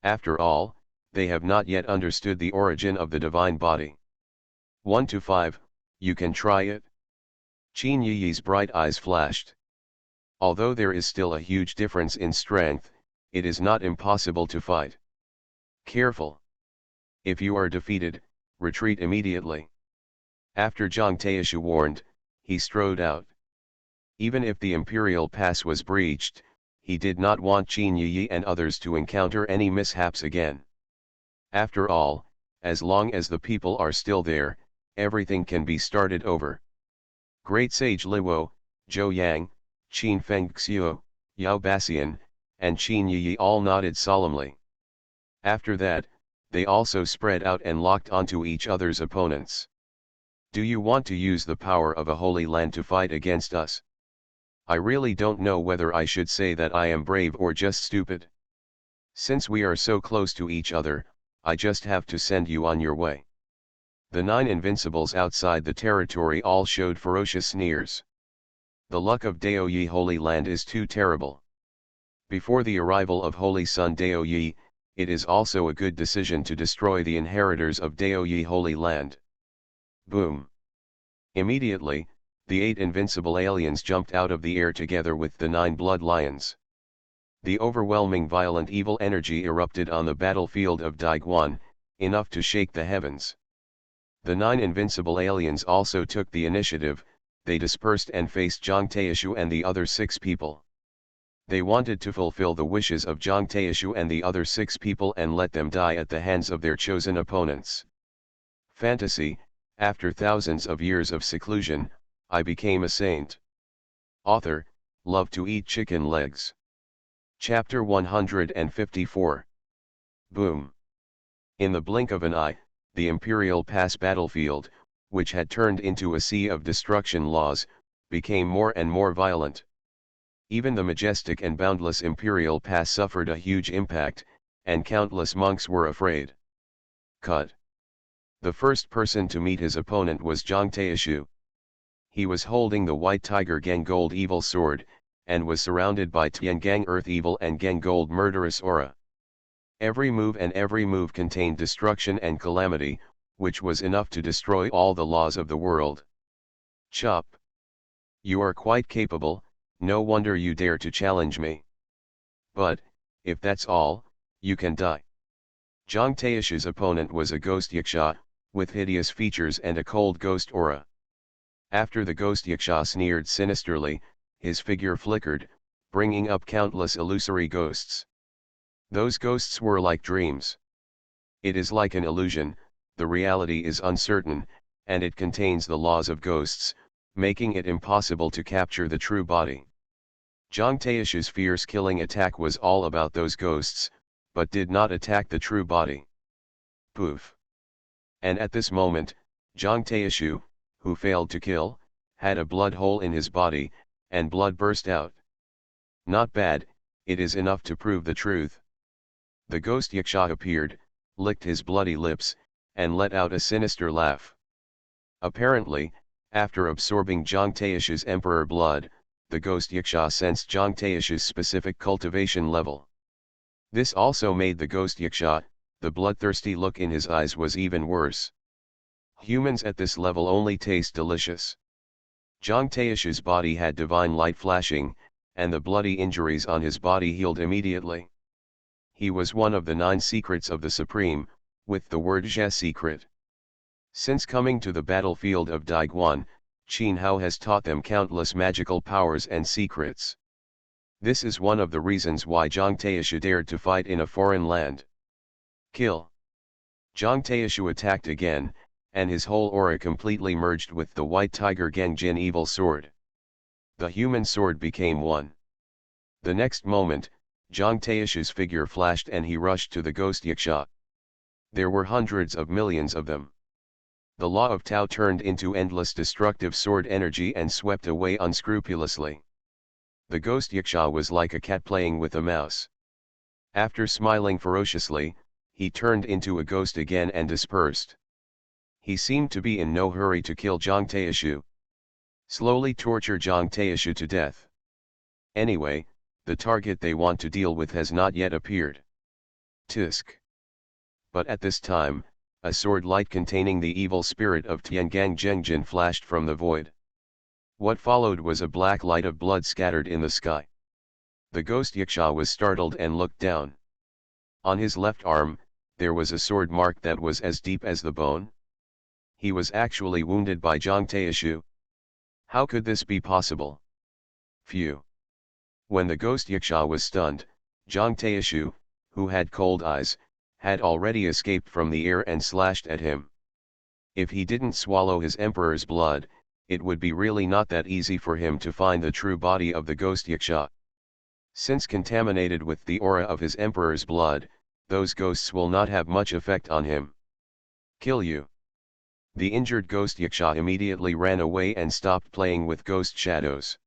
After all, they have not yet understood the origin of the divine body. 1 to 5, you can try it? Qin Yi's bright eyes flashed. Although there is still a huge difference in strength, it is not impossible to fight. Careful. If you are defeated, retreat immediately. After Zhang Taishu warned, he strode out. Even if the imperial pass was breached, he did not want Qin Yi and others to encounter any mishaps again. After all, as long as the people are still there, everything can be started over. Great Sage Luo, Zhou Yang, Qin Fengxiu, Yao Basian, and Qin Yi all nodded solemnly. After that, they also spread out and locked onto each other's opponents. Do you want to use the power of a holy land to fight against us? I really don't know whether I should say that I am brave or just stupid. Since we are so close to each other, I just have to send you on your way. The 9 invincibles outside the territory all showed ferocious sneers. The luck of Dao Yi Holy Land is too terrible. Before the arrival of Holy Sun Dao Yi, it is also a good decision to destroy the inheritors of Dao Yi Holy Land. Boom! Immediately, the 8 invincible aliens jumped out of the air together with the 9 blood lions. The overwhelming violent evil energy erupted on the battlefield of Daiguan, enough to shake the heavens. The 9 invincible aliens also took the initiative. They dispersed and faced Jiang Taishu and the other 6 people. They wanted to fulfill the wishes of Jiang Taishu and the other 6 people and let them die at the hands of their chosen opponents. Fantasy, after thousands of years of seclusion, I became a saint. Author, love to eat chicken legs. Chapter 154. Boom. In the blink of an eye, the Imperial Pass battlefield, which had turned into a sea of destruction laws, became more and more violent. Even the majestic and boundless Imperial Pass suffered a huge impact, and countless monks were afraid. Cut. The first person to meet his opponent was Jiang Taishu. He was holding the White Tiger Gang Gold Evil Sword, and was surrounded by Tian Gang Earth Evil and Gang Gold Murderous Aura. Every move contained destruction and calamity, which was enough to destroy all the laws of the world. Chop. You are quite capable, no wonder you dare to challenge me. But, if that's all, you can die. Jiang Taishu's opponent was a ghost yaksha, with hideous features and a cold ghost aura. After the ghost yaksha sneered sinisterly, his figure flickered, bringing up countless illusory ghosts. Those ghosts were like dreams. It is like an illusion, the reality is uncertain, and it contains the laws of ghosts, making it impossible to capture the true body. Jiang Taishu's fierce killing attack was all about those ghosts, but did not attack the true body. Poof. And at this moment, Jiang Taishu, who failed to kill, had a blood hole in his body, and blood burst out. Not bad, it is enough to prove the truth. The ghost yaksha appeared, licked his bloody lips, and let out a sinister laugh. Apparently, after absorbing Jiang Taishu's emperor blood, the ghost yaksha sensed Jiang Taishu's specific cultivation level. This also made the ghost yaksha, the bloodthirsty look in his eyes was even worse. Humans at this level only taste delicious. Jiang Taishu's body had divine light flashing, and the bloody injuries on his body healed immediately. He was one of the 9 secrets of the Supreme, with the word Je secret. Since coming to the battlefield of Daiguan, Qin Hao has taught them countless magical powers and secrets. This is one of the reasons why Jiang Taishu dared to fight in a foreign land. Kill. Jiang Taishu attacked again, and his whole aura completely merged with the White Tiger Gang Jin Evil Sword. The human sword became one. The next moment, Jiang Taishu's figure flashed and he rushed to the ghost yaksha. There were hundreds of millions of them. The law of Tao turned into endless destructive sword energy and swept away unscrupulously. The ghost yaksha was like a cat playing with a mouse. After smiling ferociously, he turned into a ghost again and dispersed. He seemed to be in no hurry to kill Jiang Taishu. Slowly torture Jiang Taishu to death. Anyway, the target they want to deal with has not yet appeared. Tisk. But at this time, a sword light containing the evil spirit of Tiangang Zhengjin flashed from the void. What followed was a black light of blood scattered in the sky. The ghost yaksha was startled and looked down. On his left arm, there was a sword mark that was as deep as the bone. He was actually wounded by Jiang Taishu. How could this be possible? Phew. When the ghost yaksha was stunned, Jiang Taishu, who had cold eyes, had already escaped from the air and slashed at him. If he didn't swallow his emperor's blood, it would be really not that easy for him to find the true body of the ghost yaksha. Since contaminated with the aura of his emperor's blood, those ghosts will not have much effect on him. Kill you. The injured ghost yaksha immediately ran away and stopped playing with ghost shadows.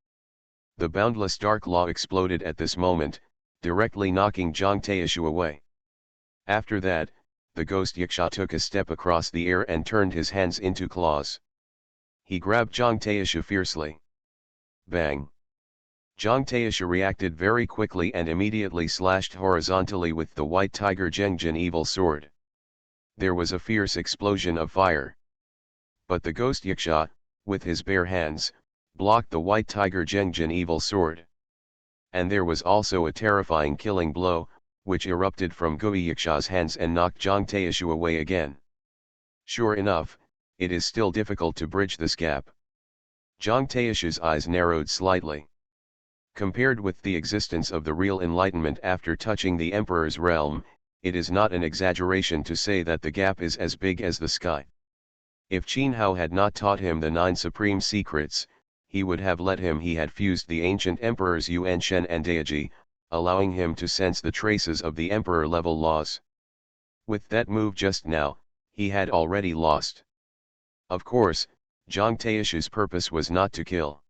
The boundless dark law exploded at this moment, directly knocking Jiang Taishu away. After that, the ghost yaksha took a step across the air and turned his hands into claws. He grabbed Jiang Taishu fiercely. Bang! Jiang Taishu reacted very quickly and immediately slashed horizontally with the White Tiger Zhengjin Evil Sword. There was a fierce explosion of fire. But the ghost yaksha, with his bare hands, blocked the white tiger Jengjin evil sword. And there was also a terrifying killing blow, which erupted from Gui Yaksha's hands and knocked Zhang Taishu away again. Sure enough, it is still difficult to bridge this gap. Zhang Taishu's eyes narrowed slightly. Compared with the existence of the real enlightenment after touching the emperor's realm, it is not an exaggeration to say that the gap is as big as the sky. If Qin Hao had not taught him the 9 supreme secrets, he would have let him. He had fused the ancient emperors Yuan Shen and Daiji, allowing him to sense the traces of the emperor-level laws. With that move just now, he had already lost. Of course, Zhang Taishu's purpose was not to kill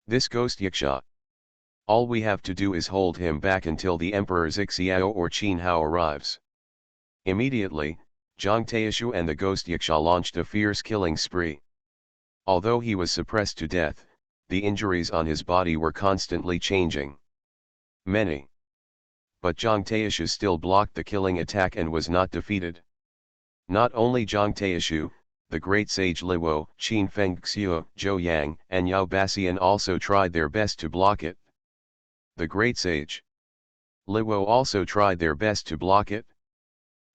this ghost Yaksha. All we have to do is hold him back until the Emperor Xiao or Qin Hao arrives. Immediately, Zhang Taishu and the ghost Yaksha launched a fierce killing spree. Although he was suppressed to death, the injuries on his body were constantly changing. Many. But Zhang Taishu still blocked the killing attack and was not defeated. Not only Zhang Taishu, the great sage Liwo, Qin Fengxiu, Zhou Yang, and Yao Baxian also tried their best to block it. The great sage Liwo also tried their best to block it.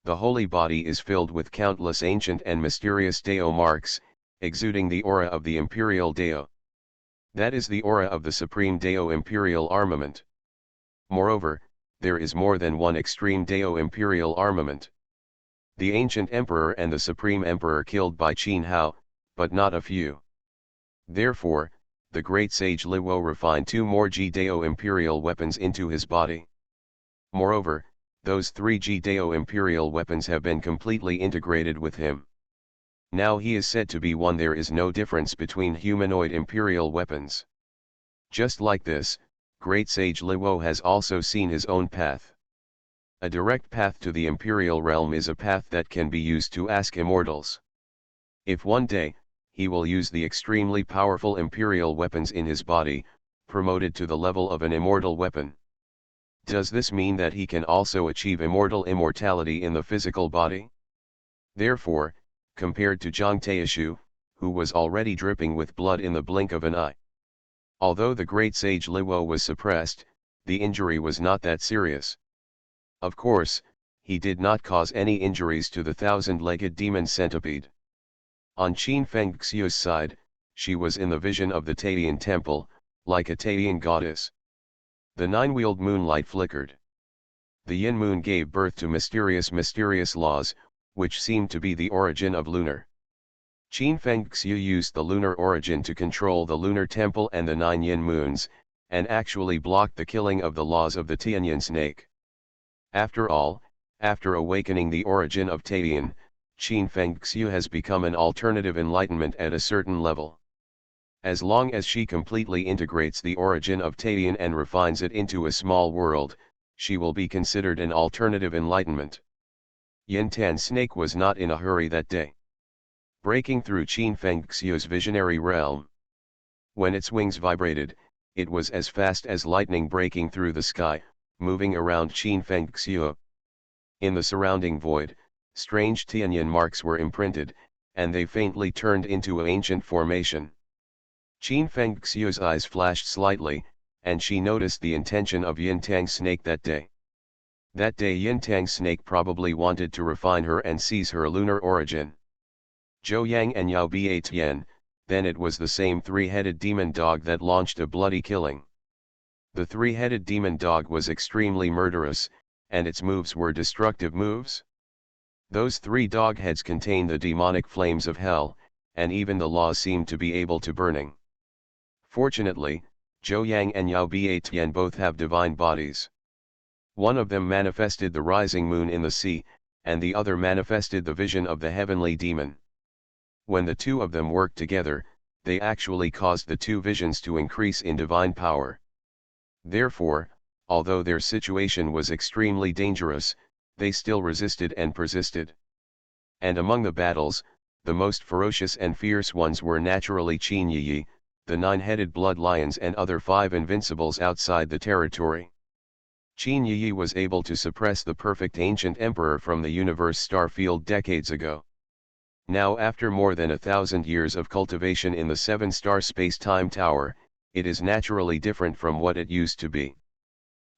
The holy body is filled with countless ancient and mysterious Dao marks, exuding the aura of the imperial Dao. That is the aura of the supreme Dao imperial armament. Moreover, there is more than one extreme Dao imperial armament. The ancient emperor and the supreme emperor killed by Qin Hao, but not a few. Therefore, the great sage Liwo refined 2 more G-Dao imperial weapons into his body. Moreover, those 3 G-Dao imperial weapons have been completely integrated with him. Now he is said to be one. There is no difference between humanoid imperial weapons. Just like this, great sage Liwo has also seen his own path. A direct path to the imperial realm is a path that can be used to ask immortals. If one day, he will use the extremely powerful imperial weapons in his body, promoted to the level of an immortal weapon. Does this mean that he can also achieve immortality in the physical body? Therefore, compared to Zhang Taishu, who was already dripping with blood in the blink of an eye. Although the great sage Liwo was suppressed, the injury was not that serious. Of course, he did not cause any injuries to the 1,000-legged demon centipede. On Qin Fengxiu's side, she was in the vision of the Taiyan temple, like a Taiyan goddess. The 9-wheeled moonlight flickered. The yin moon gave birth to mysterious laws, which seemed to be the origin of lunar. Qin Fengxiu used the lunar origin to control the lunar temple and the 9 yin moons, and actually blocked the killing of the laws of the Tianyin snake. After all, after awakening the origin of Taiyan, Qin Fengxiu has become an alternative enlightenment at a certain level. As long as she completely integrates the origin of Taiyan and refines it into a small world, she will be considered an alternative enlightenment. Yin Tan snake was not in a hurry that day. Breaking through Qin Fengxiu's visionary realm. When its wings vibrated, it was as fast as lightning breaking through the sky, moving around Qin Fengxiu. In the surrounding void, strange Tianyin marks were imprinted, and they faintly turned into ancient formation. Qin Fengxiu's eyes flashed slightly, and she noticed the intention of Yin Tang snake that day. That day Yin Tang snake probably wanted to refine her and seize her lunar origin. Zhou Yang and Yao Biatian, then it was the same 3-headed demon dog that launched a bloody killing. The 3-headed demon dog was extremely murderous, and its moves were destructive moves. Those 3 dog heads contain the demonic flames of hell, and even the laws seemed to be able to burning. Fortunately, Zhou Yang and Yao Biatian both have divine bodies. One of them manifested the rising moon in the sea, and the other manifested the vision of the heavenly demon. When the 2 of them worked together, they actually caused the 2 visions to increase in divine power. Therefore, although their situation was extremely dangerous, they still resisted and persisted. And among the battles, the most ferocious and fierce ones were naturally Qin Yi, the 9-headed blood lions and other 5 invincibles outside the territory. Qin Yi was able to suppress the perfect ancient emperor from the universe star field decades ago. Now after more than 1,000 years of cultivation in the 7-star space-time tower, it is naturally different from what it used to be.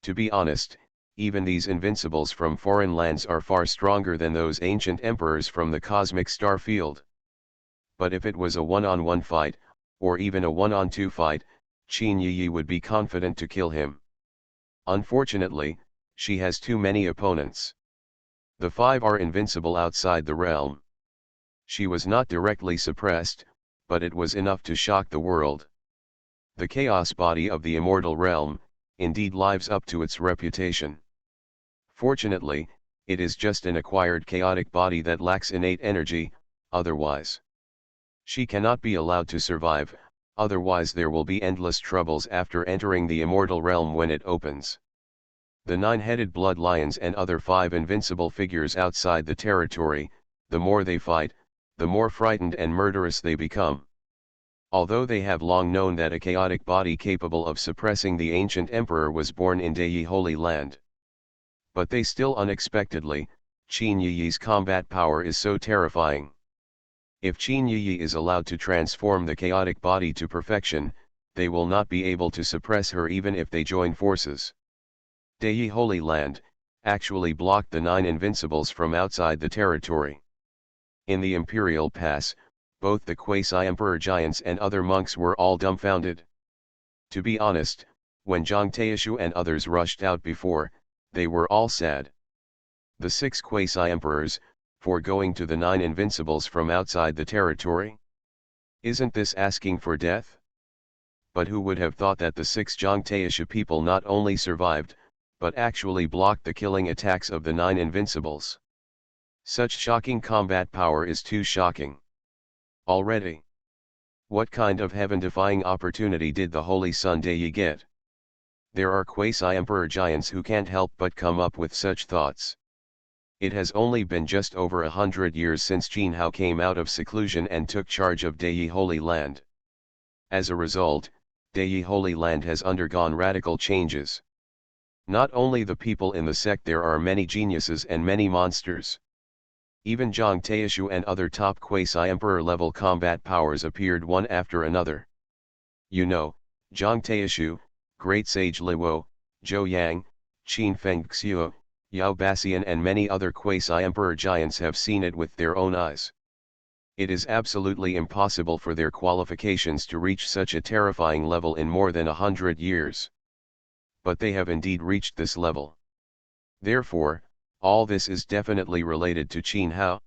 To be honest, even these invincibles from foreign lands are far stronger than those ancient emperors from the cosmic star field. But if it was a one-on-one fight, or even a one-on-two fight, Qin Yi would be confident to kill him. Unfortunately, she has too many opponents. The 5 are invincible outside the realm. She was not directly suppressed, but it was enough to shock the world. The chaos body of the immortal realm, indeed lives up to its reputation. Fortunately, it is just an acquired chaotic body that lacks innate energy, otherwise she cannot be allowed to survive, otherwise there will be endless troubles after entering the immortal realm when it opens. The 9-headed blood lions and other 5 invincible figures outside the territory, the more they fight, the more frightened and murderous they become. Although they have long known that a chaotic body capable of suppressing the ancient emperor was born in Dei Holy Land. But they still unexpectedly, Qin Yi's combat power is so terrifying. If Qin Yi is allowed to transform the chaotic body to perfection, they will not be able to suppress her even if they join forces. Dei Holy Land actually blocked the 9 invincibles from outside the territory. In the Imperial Pass, both the quasi-emperor giants and other monks were all dumbfounded. To be honest, when Zhang Taishu and others rushed out before, they were all sad. The 6 quasi-emperors, foregoing to the 9 invincibles from outside the territory? Isn't this asking for death? But who would have thought that the 6 Zhang Taishu people not only survived, but actually blocked the killing attacks of the 9 invincibles? Such shocking combat power is too shocking. Already. What kind of heaven-defying opportunity did the Holy Sun Dei get? There are quasi-emperor giants who can't help but come up with such thoughts. It has only been just over 100 years since Qin Hao came out of seclusion and took charge of Dei Holy Land. As a result, Dei Holy Land has undergone radical changes. Not only the people in the sect, there are many geniuses and many monsters. Even Zhang Taishu and other top quasi-emperor level combat powers appeared one after another. You know, Zhang Taishu, Great Sage Liwo, Zhou Yang, Qin Fengxiu, Yao Bassian and many other quasi-emperor giants have seen it with their own eyes. It is absolutely impossible for their qualifications to reach such a terrifying level in more than 100 years. But they have indeed reached this level. Therefore, all this is definitely related to Qin Hao.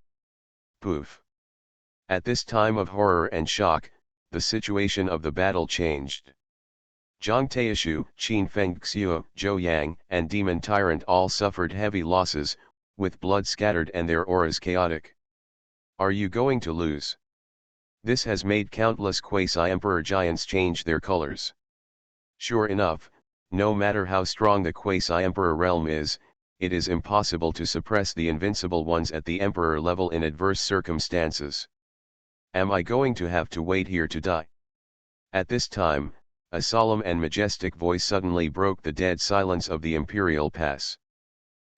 Poof. At this time of horror and shock, the situation of the battle changed. Zhang Taishu, Qin Fengxiu, Zhou Yang, and Demon Tyrant all suffered heavy losses, with blood scattered and their auras chaotic. Are you going to lose? This has made countless quasi-emperor giants change their colors. Sure enough, no matter how strong the quasi-emperor realm is, it is impossible to suppress the invincible ones at the emperor level in adverse circumstances. Am I going to have to wait here to die? At this time, a solemn and majestic voice suddenly broke the dead silence of the Imperial Pass.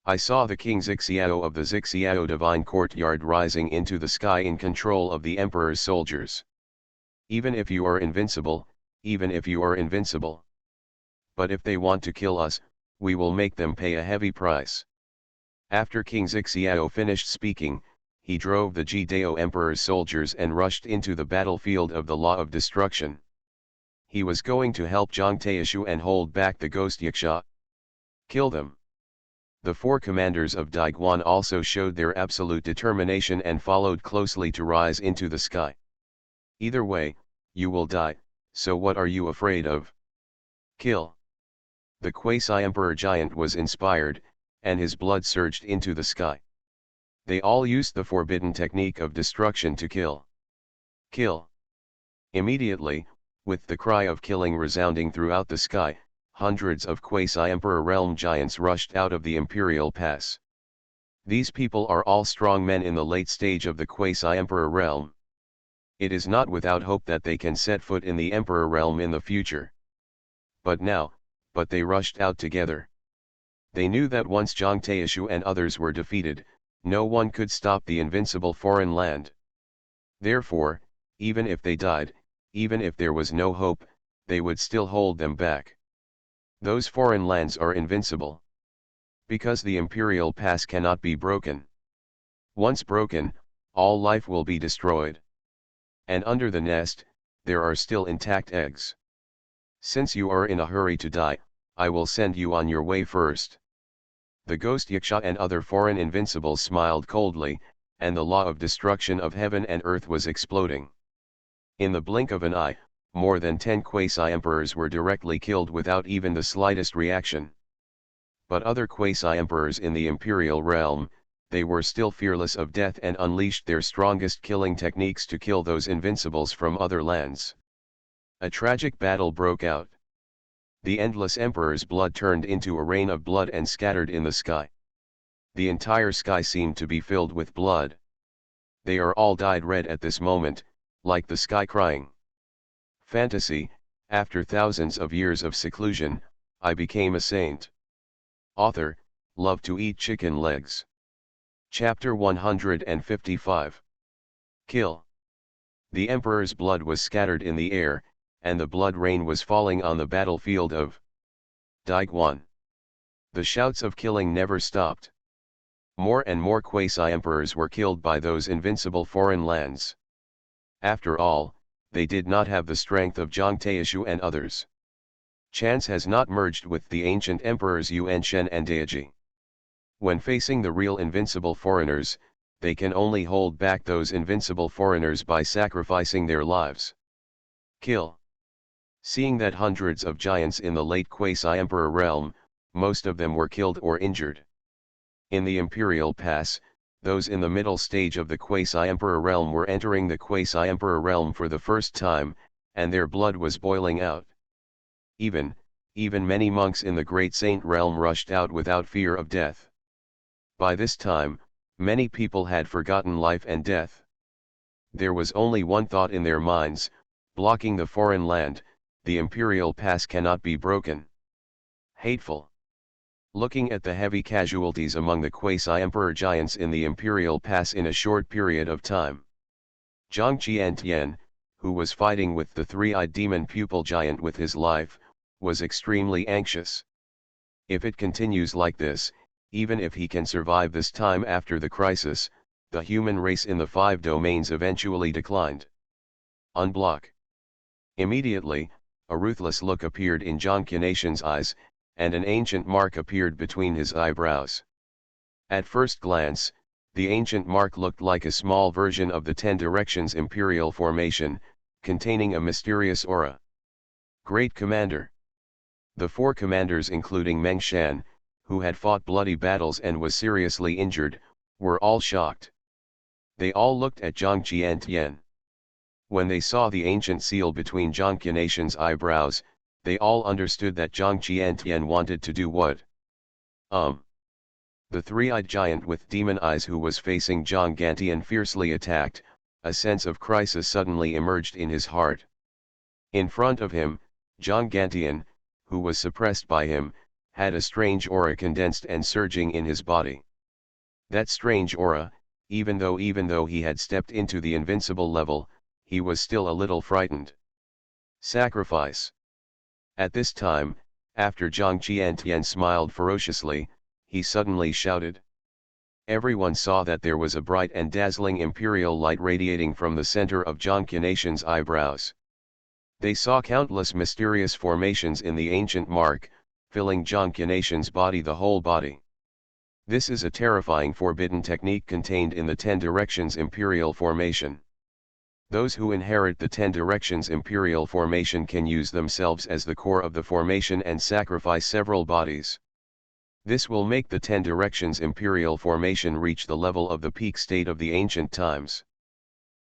I saw the King Xixiao of the Xixiao Divine Courtyard rising into the sky in control of the Emperor's soldiers. Even if you are invincible, even if you are invincible. But if they want to kill us, we will make them pay a heavy price. After King Xixiao finished speaking, he drove the Jidao Emperor's soldiers and rushed into the battlefield of the Law of Destruction. He was going to help Zhang Taishu and hold back the Ghost Yaksha. Kill them. The 4 commanders of Daiguan also showed their absolute determination and followed closely to rise into the sky. Either way, you will die, so what are you afraid of? Kill. The quasi-emperor giant was inspired, and his blood surged into the sky. They all used the forbidden technique of destruction to kill. Kill. Immediately, with the cry of killing resounding throughout the sky, hundreds of quasi-emperor realm giants rushed out of the Imperial Pass. These people are all strong men in the late stage of the quasi-emperor realm. It is not without hope that they can set foot in the emperor realm in the future. But they rushed out together. They knew that once Zhang Taishu and others were defeated, no one could stop the invincible foreign land. Therefore, even if they died, even if there was no hope, they would still hold them back. Those foreign lands are invincible. Because the imperial pass cannot be broken. Once broken, all life will be destroyed. And under the nest, there are still intact eggs. Since you are in a hurry to die, I will send you on your way first. The ghost Yaksha and other foreign invincibles smiled coldly, and the law of destruction of heaven and earth was exploding. In the blink of an eye, more than 10 quasi-emperors were directly killed without even the slightest reaction. But other quasi-emperors in the imperial realm, they were still fearless of death and unleashed their strongest killing techniques to kill those invincibles from other lands. A tragic battle broke out. The endless emperor's blood turned into a rain of blood and scattered in the sky. The entire sky seemed to be filled with blood. They are all dyed red at this moment, like the sky crying. Fantasy, after thousands of years of seclusion, I became a saint. Author, love to eat chicken legs. Chapter 155. Kill. The emperor's blood was scattered in the air, and the blood rain was falling on the battlefield of Daiguan. The shouts of killing never stopped. More and more quasi-emperors were killed by those invincible foreign lands. After all, they did not have the strength of Zhang Taishu and others. Chance has not merged with the ancient emperors Yuan Shen and Daiji. When facing the real invincible foreigners, they can only hold back those invincible foreigners by sacrificing their lives. Kill. Seeing that hundreds of giants in the late quasi-emperor realm, most of them were killed or injured. In the imperial pass, those in the middle stage of the quasi-emperor realm were entering the quasi-emperor realm for the first time, and their blood was boiling out. Even many monks in the great saint realm rushed out without fear of death. By this time, many people had forgotten life and death. There was only one thought in their minds, blocking the foreign land, the imperial pass cannot be broken. Hateful. Looking at the heavy casualties among the quasi-emperor giants in the imperial pass in a short period of time, Zhang Qiantian, who was fighting with the three-eyed demon pupil giant with his life, was extremely anxious. If it continues like this, even if he can survive this time after the crisis, the human race in the 5 domains eventually declined. Unblock. Immediately, a ruthless look appeared in Zhang Qiantian's eyes, and an ancient mark appeared between his eyebrows. At first glance, the ancient mark looked like a small version of the 10 Directions Imperial Formation, containing a mysterious aura. Great Commander. The 4 commanders including Meng Shan, who had fought bloody battles and was seriously injured, were all shocked. They all looked at Zhang Qiantian. When they saw the ancient seal between Zhang Qiantian's eyebrows, they all understood that Zhang Qiantian wanted to do what? The three-eyed giant with demon eyes who was facing Zhang Qiantian fiercely attacked. A sense of crisis suddenly emerged in his heart. In front of him, Zhang Qiantian, who was suppressed by him, had a strange aura condensed and surging in his body. That strange aura, even though he had stepped into the invincible level, he was still a little frightened. Sacrifice. At this time, after Zhang Qiantian smiled ferociously, he suddenly shouted. Everyone saw that there was a bright and dazzling imperial light radiating from the center of Zhang Qiantian's eyebrows. They saw countless mysterious formations in the ancient mark, filling Zhang Qiantian's body, the whole body. This is a terrifying forbidden technique contained in the 10 Directions Imperial Formation. Those who inherit the 10 Directions Imperial Formation can use themselves as the core of the formation and sacrifice several bodies. This will make the 10 Directions Imperial Formation reach the level of the peak state of the ancient times.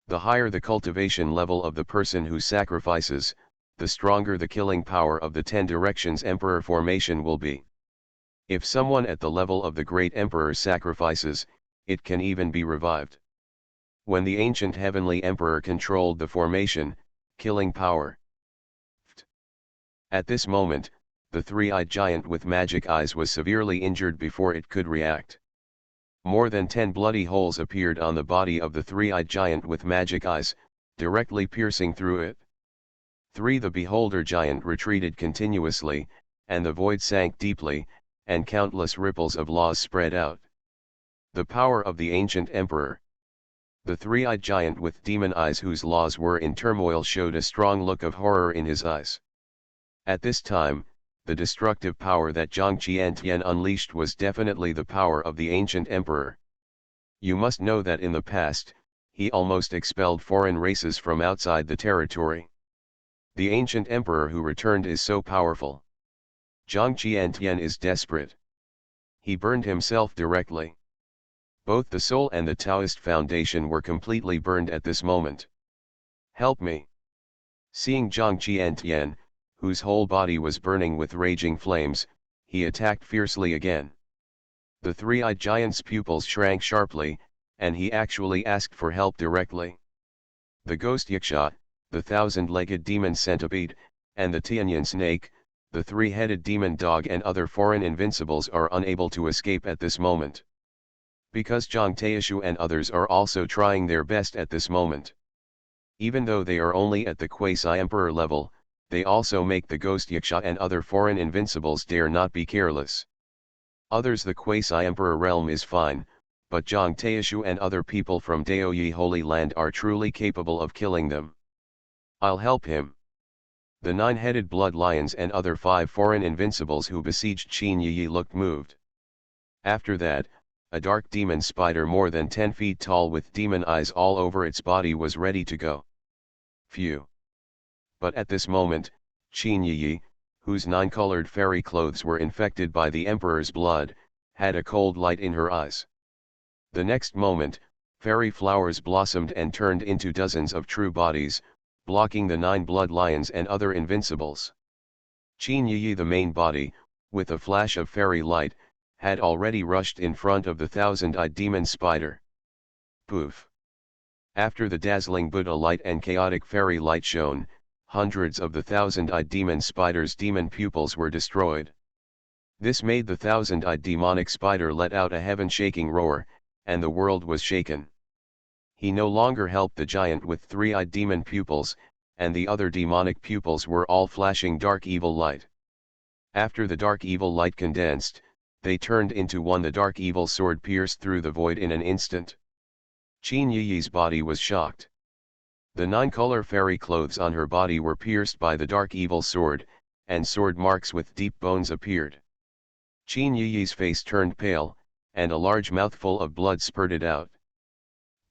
The higher the cultivation level of the person who sacrifices, the stronger the killing power of the 10 Directions Emperor Formation will be. If someone at the level of the Great Emperor sacrifices, it can even be revived. When the ancient Heavenly Emperor controlled the formation, killing power. At this moment, the three-eyed giant with magic eyes was severely injured before it could react. More than 10 bloody holes appeared on the body of the three-eyed giant with magic eyes, directly piercing through it. 3. The beholder giant retreated continuously, and the void sank deeply, and countless ripples of laws spread out. The power of the ancient emperor. The three-eyed giant with demon eyes whose laws were in turmoil showed a strong look of horror in his eyes. At this time, the destructive power that Zhang Qiantian unleashed was definitely the power of the ancient emperor. You must know that in the past, he almost expelled foreign races from outside the territory. The ancient emperor who returned is so powerful. Zhang Qiantian is desperate. He burned himself directly. Both the soul and the Taoist foundation were completely burned at this moment. Help me. Seeing Zhang Qiantian, whose whole body was burning with raging flames, he attacked fiercely again. The three-eyed giant's pupils shrank sharply, and he actually asked for help directly. The ghost yaksha, the thousand-legged demon centipede, and the Tianyan snake, the three-headed demon dog and other foreign invincibles are unable to escape at this moment. Because Zhang Taishu and others are also trying their best at this moment. Even though they are only at the quasi-emperor level, they also make the ghost yaksha and other foreign invincibles dare not be careless. Others the quasi-emperor realm is fine, but Zhang Taishu and other people from Daoyi Holy Land are truly capable of killing them. I'll help him. The nine-headed blood lions and other 5 foreign invincibles who besieged Qin Yi looked moved. After that, a dark demon spider more than 10 feet tall with demon eyes all over its body was ready to go. Phew. But at this moment, Qin Yi, whose 9-colored fairy clothes were infected by the emperor's blood, had a cold light in her eyes. The next moment, fairy flowers blossomed and turned into dozens of true bodies, blocking the 9 blood lions and other invincibles. Qin Yi, the main body, with a flash of fairy light, had already rushed in front of the thousand-eyed demon spider. Poof! After the dazzling Buddha light and chaotic fairy light shone, hundreds of the thousand-eyed demon spider's demon pupils were destroyed. This made the thousand-eyed demonic spider let out a heaven-shaking roar, and the world was shaken. He no longer helped the giant with 3-eyed demon pupils, and the other demonic pupils were all flashing dark evil light. After the dark evil light condensed, they turned into one. The dark evil sword pierced through the void in an instant. Qin Yi's body was shocked. The 9-color fairy clothes on her body were pierced by the dark evil sword, and sword marks with deep bones appeared. Qin Yi's face turned pale, and a large mouthful of blood spurted out.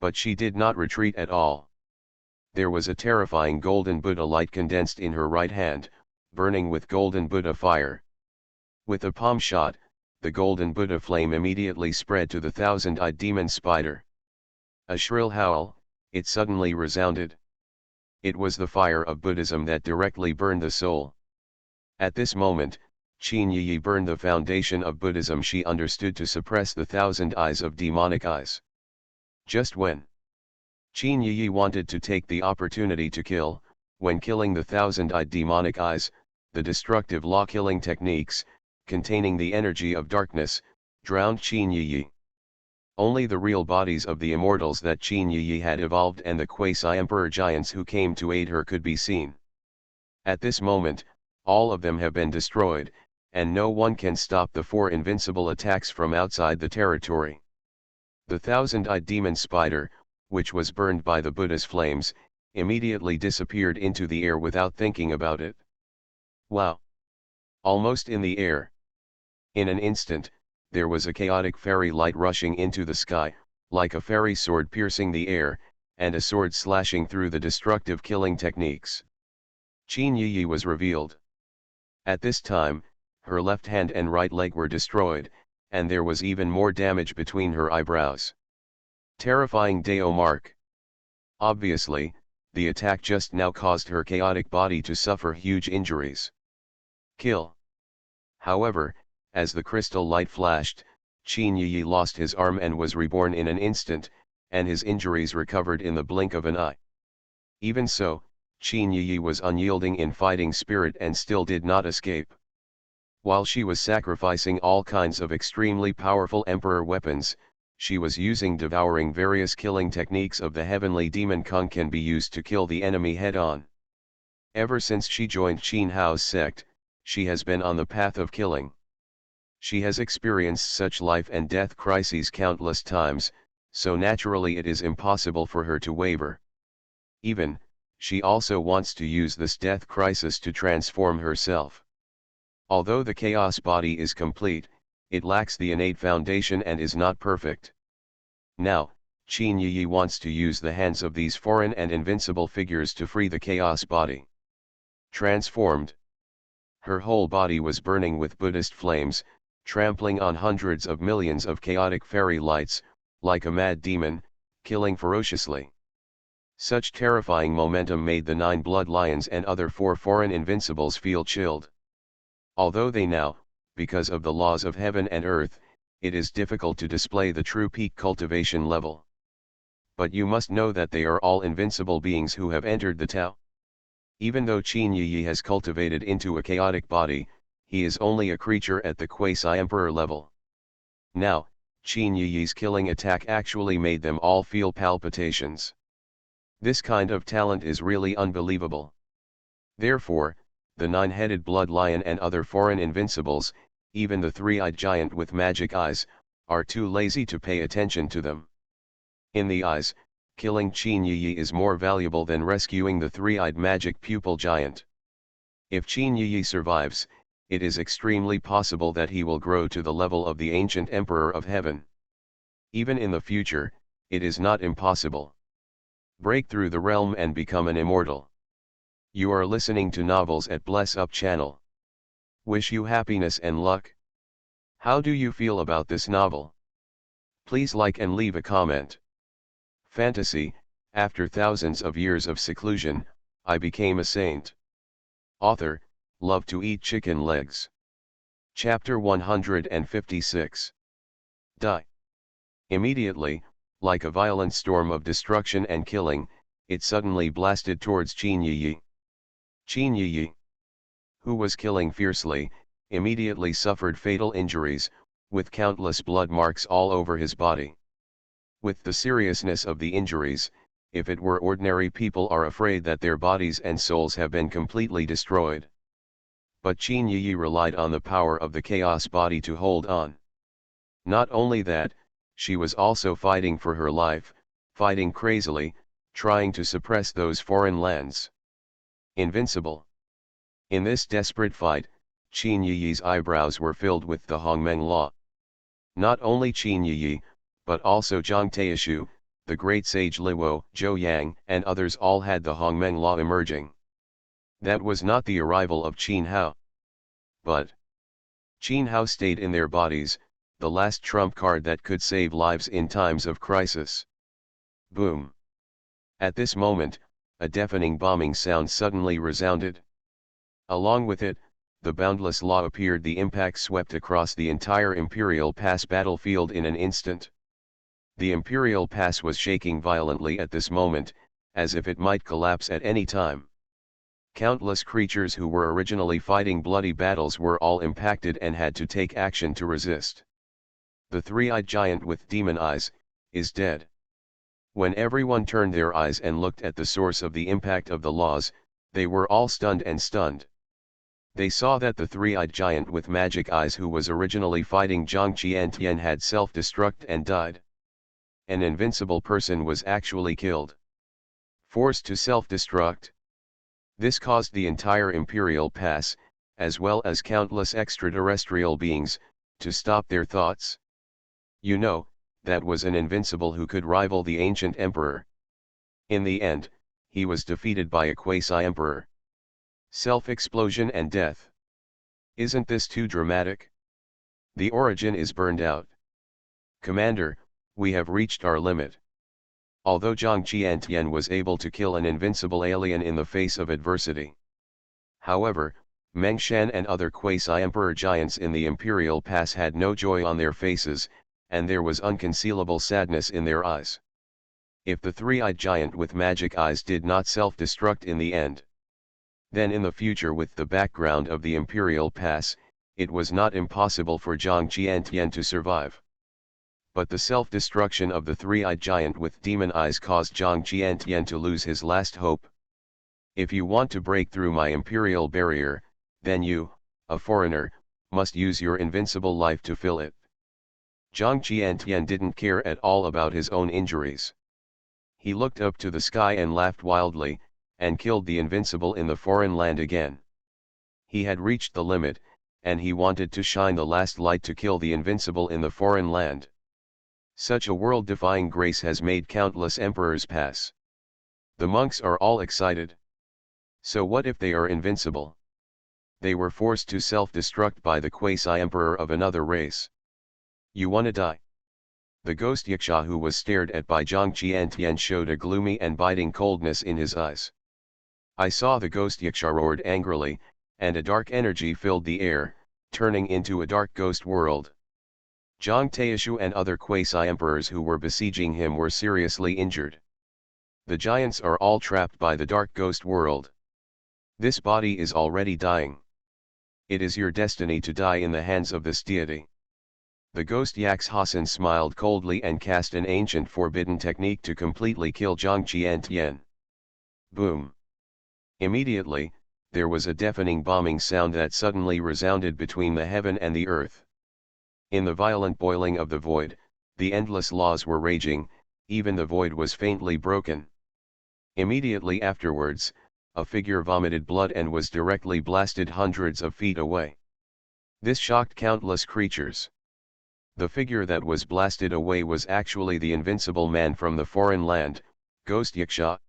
But she did not retreat at all. There was a terrifying golden Buddha light condensed in her right hand, burning with golden Buddha fire. With a palm shot, the golden Buddha flame immediately spread to the thousand-eyed demon spider. A shrill howl, it suddenly resounded. It was the fire of Buddhism that directly burned the soul. At this moment, Qin Yi burned the foundation of Buddhism she understood to suppress the thousand eyes of demonic eyes. Just when Qin Yi wanted to take the opportunity to kill, when killing the thousand-eyed demonic eyes, the destructive law-killing techniques, containing the energy of darkness, drowned Qin Yi. Only the real bodies of the immortals that Qin Yi had evolved and the quasi-emperor giants who came to aid her could be seen. At this moment, all of them have been destroyed, and no one can stop the 4 invincible attacks from outside the territory. The thousand-eyed demon spider, which was burned by the Buddha's flames, immediately disappeared into the air without thinking about it. Wow! Almost in the air. In an instant, there was a chaotic fairy light rushing into the sky, like a fairy sword piercing the air, and a sword slashing through the destructive killing techniques. Qin Yi was revealed. At this time, her left hand and right leg were destroyed, and there was even more damage between her eyebrows. Terrifying Dao mark. Obviously, the attack just now caused her chaotic body to suffer huge injuries. Kill. However, as the crystal light flashed, Qin Yi lost his arm and was reborn in an instant, and his injuries recovered in the blink of an eye. Even so, Qin Yi was unyielding in fighting spirit and still did not escape. While she was sacrificing all kinds of extremely powerful emperor weapons, she was using devouring various killing techniques of the heavenly demon Kung can be used to kill the enemy head-on. Ever since she joined Qin Hao's sect, she has been on the path of killing. She has experienced such life and death crises countless times, so naturally it is impossible for her to waver. Even, she also wants to use this death crisis to transform herself. Although the chaos body is complete, it lacks the innate foundation and is not perfect. Now, Qin Yi wants to use the hands of these foreign and invincible figures to free the chaos body. Transformed. Her whole body was burning with Buddhist flames, trampling on hundreds of millions of chaotic fairy lights, like a mad demon, killing ferociously. Such terrifying momentum made the 9 blood lions and other 4 foreign invincibles feel chilled. Although they now, because of the laws of heaven and earth, it is difficult to display the true peak cultivation level. But you must know that they are all invincible beings who have entered the Tao. Even though Qin Yi has cultivated into a chaotic body, he is only a creature at the quasi-emperor level. Now, Qin Yi's killing attack actually made them all feel palpitations. This kind of talent is really unbelievable. Therefore, the 9-headed blood lion and other foreign invincibles, even the 3-eyed giant with magic eyes, are too lazy to pay attention to them. In the eyes, killing Qin Yi is more valuable than rescuing the 3-eyed magic pupil giant. If Qin Yi survives, it is extremely possible that he will grow to the level of the ancient Emperor of Heaven. Even in the future, it is not impossible. Break through the realm and become an immortal. You are listening to Novels at Bless Up channel. Wish you happiness and luck. How do you feel about this novel? Please like and leave a comment. Fantasy, after thousands of years of seclusion, I became a saint. Author, love to eat chicken legs. Chapter 156. Die. Immediately, like a violent storm of destruction and killing, it suddenly blasted towards Qin Yi. Qin Yi, who was killing fiercely, immediately suffered fatal injuries, with countless blood marks all over his body. With the seriousness of the injuries, if it were ordinary people are afraid that their bodies and souls have been completely destroyed. But Qin Yi relied on the power of the chaos body to hold on. Not only that, she was also fighting for her life, fighting crazily, trying to suppress those foreign lands. Invincible. In this desperate fight, Qin Yi's eyebrows were filled with the Hongmeng Law. Not only Qin Yi, but also Zhang Taishu, the great sage Liwo, Zhou Yang, and others all had the Hongmeng Law emerging. That was not the arrival of Qin Hao. But Qin Hao stayed in their bodies, the last trump card that could save lives in times of crisis. Boom. At this moment, a deafening bombing sound suddenly resounded. Along with it, the boundless law appeared. The impact swept across the entire Imperial Pass battlefield in an instant. The Imperial Pass was shaking violently at this moment, as if it might collapse at any time. Countless creatures who were originally fighting bloody battles were all impacted and had to take action to resist. The 3-eyed giant with demon eyes is dead. When everyone turned their eyes and looked at the source of the impact of the laws, they were all stunned and stunned. They saw that the 3-eyed giant with magic eyes who was originally fighting Zhang Qiantian had self-destruct and died. An invincible person was actually killed. Forced to self-destruct. This caused the entire Imperial Pass, as well as countless extraterrestrial beings, to stop their thoughts. You know, that was an invincible who could rival the ancient emperor. In the end, he was defeated by a quasi-emperor. Self-explosion and death. Isn't this too dramatic? The origin is burned out. Commander, we have reached our limit. Although Zhang Qiantian was able to kill an invincible alien in the face of adversity. However, Meng Shan and other quasi-emperor giants in the Imperial Pass had no joy on their faces, and there was unconcealable sadness in their eyes. If the 3-eyed giant with magic eyes did not self-destruct in the end, then in the future with the background of the Imperial Pass, it was not impossible for Zhang Qiantian to survive. But the self-destruction of the three-eyed giant with demon eyes caused Zhang Qiantian to lose his last hope. If you want to break through my imperial barrier, then you, a foreigner, must use your invincible life to fill it. Zhang Qiantian didn't care at all about his own injuries. He looked up to the sky and laughed wildly, and killed the invincible in the foreign land again. He had reached the limit, and he wanted to shine the last light to kill the invincible in the foreign land. Such a world-defying grace has made countless emperors pass. The monks are all excited. So what if they are invincible? They were forced to self-destruct by the quasi-emperor of another race. You wanna die? The ghost yaksha who was stared at by Zhang Qiantian showed a gloomy and biting coldness in his eyes. I saw the ghost yaksha roared angrily, and a dark energy filled the air, turning into a dark ghost world. Zhang Taishu and other quasi-emperors who were besieging him were seriously injured. The giants are all trapped by the dark ghost world. This body is already dying. It is your destiny to die in the hands of this deity. The ghost Yaks Hassan smiled coldly and cast an ancient forbidden technique to completely kill Zhang Qiantian. Boom! Immediately, there was a deafening bombing sound that suddenly resounded between the heaven and the earth. In the violent boiling of the void, the endless laws were raging, even the void was faintly broken. Immediately afterwards, a figure vomited blood and was directly blasted hundreds of feet away. This shocked countless creatures. The figure that was blasted away was actually the invincible man from the foreign land, Ghost Yaksha.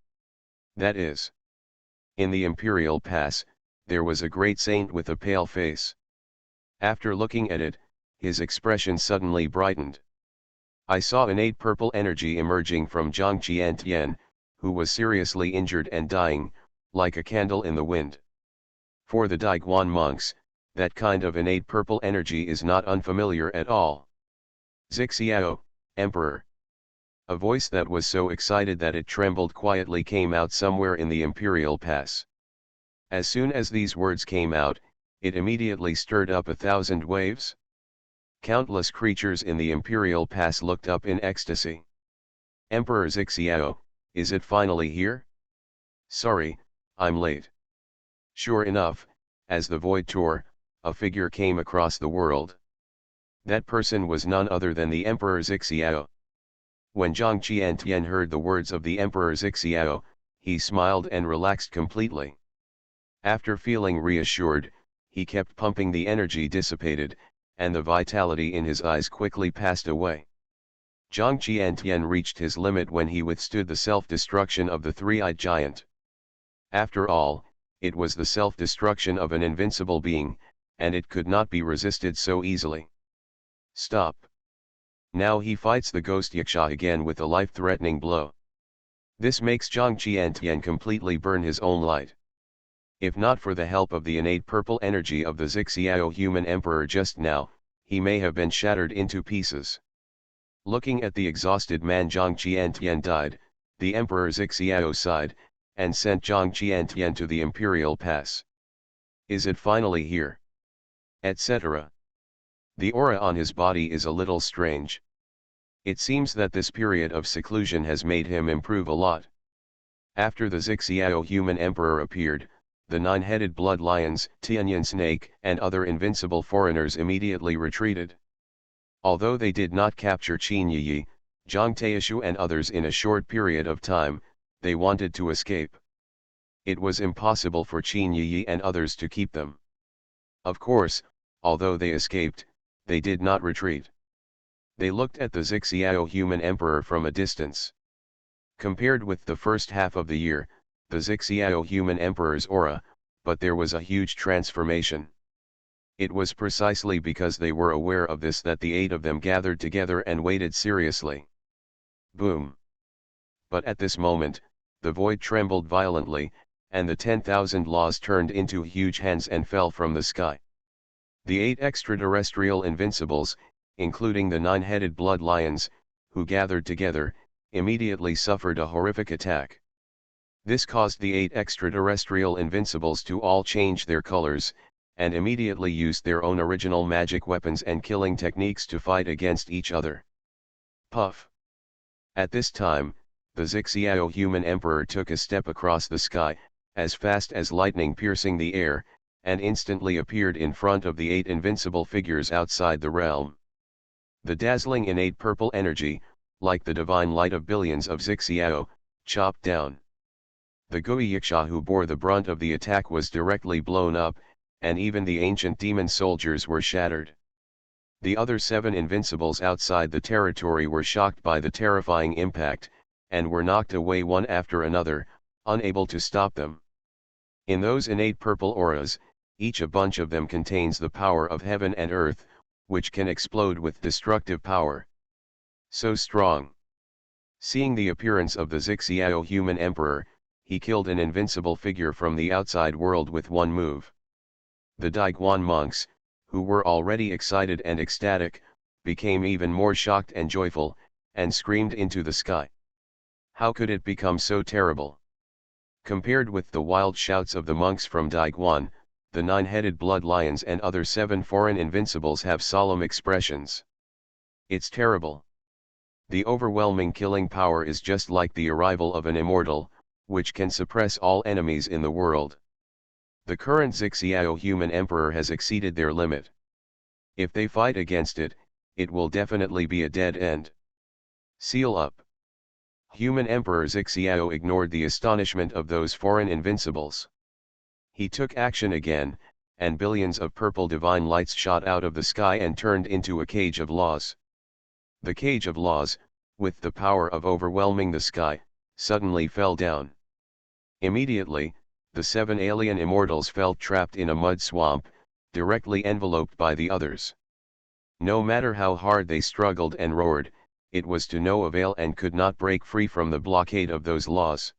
That is. In the Imperial Pass, there was a great saint with a pale face. After looking at it, his expression suddenly brightened. I saw innate purple energy emerging from Zhang Qiantian, who was seriously injured and dying, like a candle in the wind. For the Daiguan monks, that kind of innate purple energy is not unfamiliar at all. Zixiao, Emperor. A voice that was so excited that it trembled quietly came out somewhere in the Imperial Pass. As soon as these words came out, it immediately stirred up 1,000 waves. Countless creatures in the Imperial Pass looked up in ecstasy. Emperor Zixiao, is it finally here? Sorry, I'm late. Sure enough, as the void tore, a figure came across the world. That person was none other than the Emperor Zixiao. When Zhang Qiantian heard the words of the Emperor Zixiao, he smiled and relaxed completely. After feeling reassured, he kept pumping. The energy dissipated, and the vitality in his eyes quickly passed away. Zhang Qiantian reached his limit when he withstood the self-destruction of the three-eyed giant. After all, it was the self-destruction of an invincible being, and it could not be resisted so easily. Stop. Now he fights the ghost yaksha again with a life-threatening blow. This makes Zhang Qiantian completely burn his own light. If not for the help of the innate purple energy of the Zixiao human emperor just now, he may have been shattered into pieces. Looking at the exhausted man, Zhang Qiantian died. The emperor Zixiao sighed, and sent Zhang Qiantian to the Imperial Pass. Is it finally here? Etc. The aura on his body is a little strange. It seems that this period of seclusion has made him improve a lot. After the Zixiao human emperor appeared, the nine-headed blood lions, Tianyan snake, and other invincible foreigners immediately retreated. Although they did not capture Qin Yi, Zhang Taishu and others in a short period of time, they wanted to escape. It was impossible for Qin Yi and others to keep them. Of course, although they escaped, they did not retreat. They looked at the Zixiao human emperor from a distance. Compared with the first half of the year, the Zixiao human emperor's aura, but there was a huge transformation. It was precisely because they were aware of this that the 8 of them gathered together and waited seriously. Boom! But at this moment, the void trembled violently, and the 10,000 laws turned into huge hands and fell from the sky. The 8 extraterrestrial invincibles, including the 9-headed blood lions, who gathered together, immediately suffered a horrific attack. This caused the 8 extraterrestrial invincibles to all change their colors, and immediately used their own original magic weapons and killing techniques to fight against each other. Puff. At this time, the Zixiao human emperor took a step across the sky, as fast as lightning piercing the air, and instantly appeared in front of the 8 invincible figures outside the realm. The dazzling innate purple energy, like the divine light of billions of Zixiao, chopped down. The Gui Yiksha who bore the brunt of the attack was directly blown up, and even the ancient demon soldiers were shattered. The other 7 invincibles outside the territory were shocked by the terrifying impact, and were knocked away one after another, unable to stop them. In those innate purple auras, each a bunch of them contains the power of heaven and earth, which can explode with destructive power. So strong. Seeing the appearance of the Zixiao human emperor, he killed an invincible figure from the outside world with one move. The Daiguan monks, who were already excited and ecstatic, became even more shocked and joyful, and screamed into the sky. How could it become so terrible? Compared with the wild shouts of the monks from Daiguan, the 9-headed blood lions and other 7 foreign invincibles have solemn expressions. It's terrible. The overwhelming killing power is just like the arrival of an immortal, which can suppress all enemies in the world. The current Zixiao human emperor has exceeded their limit. If they fight against it, it will definitely be a dead end. Seal up. Human Emperor Zixiao ignored the astonishment of those foreign invincibles. He took action again, and billions of purple divine lights shot out of the sky and turned into a cage of laws. The cage of laws, with the power of overwhelming the sky, suddenly fell down. Immediately, the 7 alien immortals felt trapped in a mud swamp, directly enveloped by the others. No matter how hard they struggled and roared, it was to no avail and could not break free from the blockade of those laws.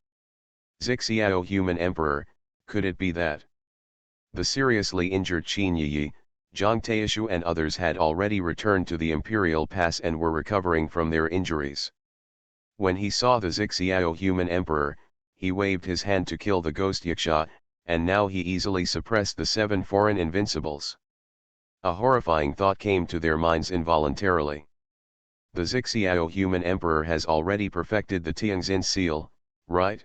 Zixiao human emperor, could it be that? The seriously injured Qin Yi, Zhang Taishu and others had already returned to the imperial pass and were recovering from their injuries. When he saw the Zixiao human emperor, he waved his hand to kill the ghost Yiksha, and now he easily suppressed the 7 foreign invincibles. A horrifying thought came to their minds involuntarily. The Zixiao human emperor has already perfected the Tianxin seal, right?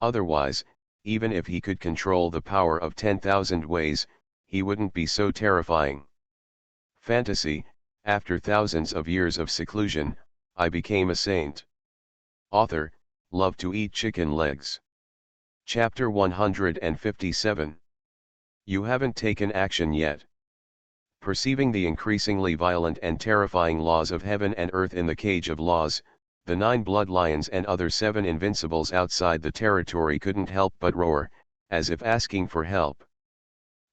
Otherwise, even if he could control the power of 10,000 ways, he wouldn't be so terrifying. Fantasy, after thousands of years of seclusion, I became a saint. Author, love to eat chicken legs. Chapter 157. You haven't taken action yet. Perceiving the increasingly violent and terrifying laws of heaven and earth in the cage of laws, the 9 blood lions and other 7 invincibles outside the territory couldn't help but roar, as if asking for help.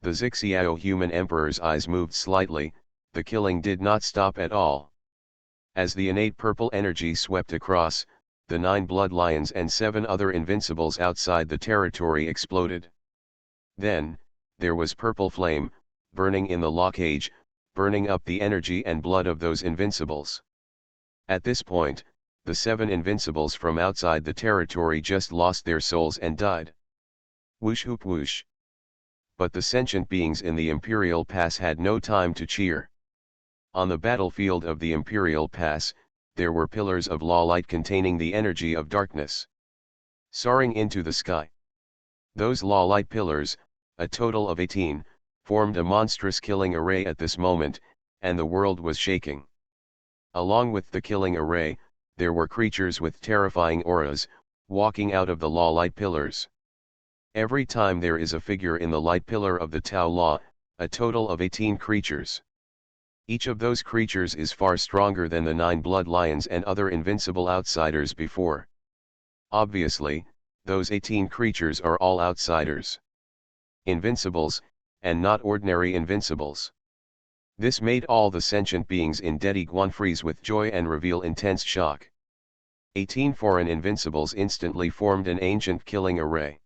The Zixiao human emperor's eyes moved slightly, the killing did not stop at all. As the innate purple energy swept across, the 9 blood lions and 7 other invincibles outside the territory exploded. Then, there was purple flame, burning in the law cage, burning up the energy and blood of those invincibles. At this point, the 7 invincibles from outside the territory just lost their souls and died. Whoosh hoop whoosh. But the sentient beings in the Imperial Pass had no time to cheer. On the battlefield of the Imperial Pass, there were pillars of law light containing the energy of darkness, soaring into the sky. Those law light pillars, a total of 18, formed a monstrous killing array at this moment, and the world was shaking. Along with the killing array, there were creatures with terrifying auras, walking out of the law light pillars. Every time there is a figure in the light pillar of the Tao Law, a total of 18 creatures. Each of those creatures is far stronger than the 9 blood lions and other invincible outsiders before. Obviously, those 18 creatures are all outsiders. Invincibles, and not ordinary invincibles. This made all the sentient beings in Dedi Guan freeze with joy and reveal intense shock. 18 foreign invincibles instantly formed an ancient killing array.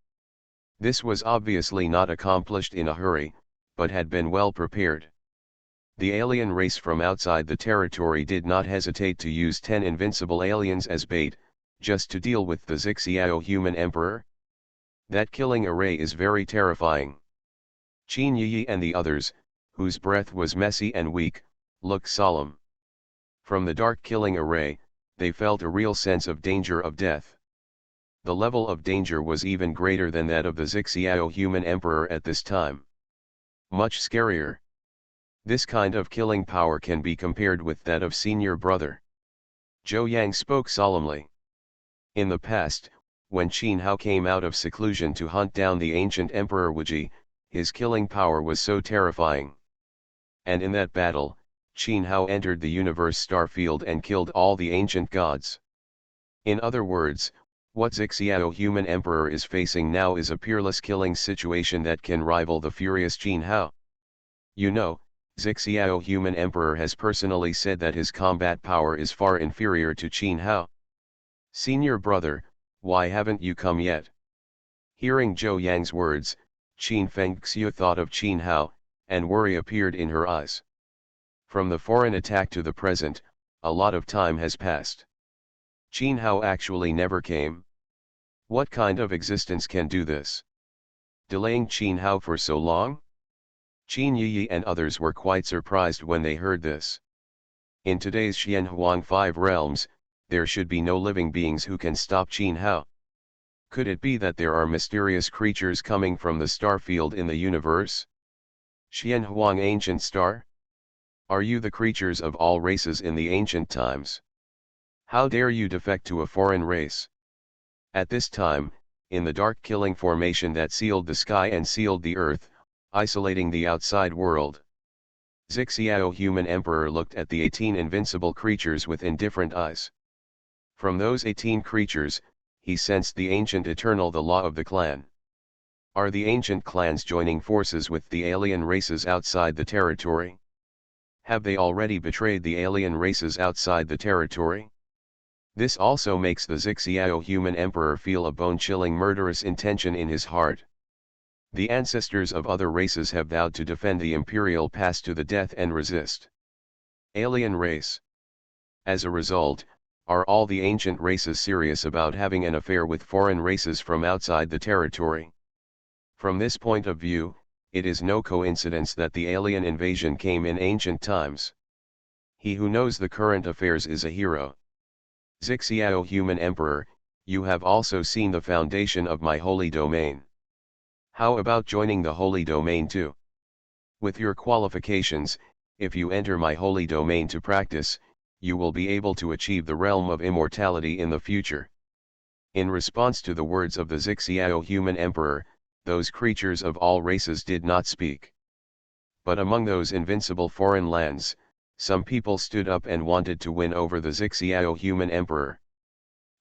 This was obviously not accomplished in a hurry, but had been well prepared. The alien race from outside the territory did not hesitate to use 10 invincible aliens as bait, just to deal with the Zixiao human emperor. That killing array is very terrifying. Qin Yi and the others, whose breath was messy and weak, looked solemn. From the dark killing array, they felt a real sense of danger of death. The level of danger was even greater than that of the Zixiao human emperor at this time. Much scarier. This kind of killing power can be compared with that of senior brother. Zhou Yang spoke solemnly. In the past, when Qin Hao came out of seclusion to hunt down the ancient emperor Wuji, his killing power was so terrifying. And in that battle, Qin Hao entered the universe star field and killed all the ancient gods. In other words, what Zixiao human emperor is facing now is a peerless killing situation that can rival the furious Qin Hao. You know, Zixiao human emperor has personally said that his combat power is far inferior to Qin Hao. Senior brother, why haven't you come yet? Hearing Zhou Yang's words, Qin Fengxiu thought of Qin Hao, and worry appeared in her eyes. From the foreign attack to the present, a lot of time has passed. Qin Hao actually never came. What kind of existence can do this? Delaying Qin Hao for so long? Qin Yi and others were quite surprised when they heard this. In today's Xianhuang 5 realms, there should be no living beings who can stop Qin Hao. Could it be that there are mysterious creatures coming from the star field in the universe? Xianhuang ancient star? Are you the creatures of all races in the ancient times? How dare you defect to a foreign race? At this time, in the dark killing formation that sealed the sky and sealed the earth, isolating the outside world, Zixiao human emperor looked at the 18 invincible creatures with indifferent eyes. From those 18 creatures, he sensed the ancient eternal the law of the clan. Are the ancient clans joining forces with the alien races outside the territory? Have they already betrayed the alien races outside the territory? This also makes the Zixiao human emperor feel a bone-chilling murderous intention in his heart. The ancestors of other races have vowed to defend the imperial pass to the death and resist. Alien race. As a result, are all the ancient races serious about having an affair with foreign races from outside the territory? From this point of view, it is no coincidence that the alien invasion came in ancient times. He who knows the current affairs is a hero. Zixiao human emperor, you have also seen the foundation of my holy domain. How about joining the holy domain too? With your qualifications, if you enter my holy domain to practice, you will be able to achieve the realm of immortality in the future. In response to the words of the Zixiao human emperor, those creatures of all races did not speak. But among those invincible foreign lands, some people stood up and wanted to win over the Zixiao human emperor.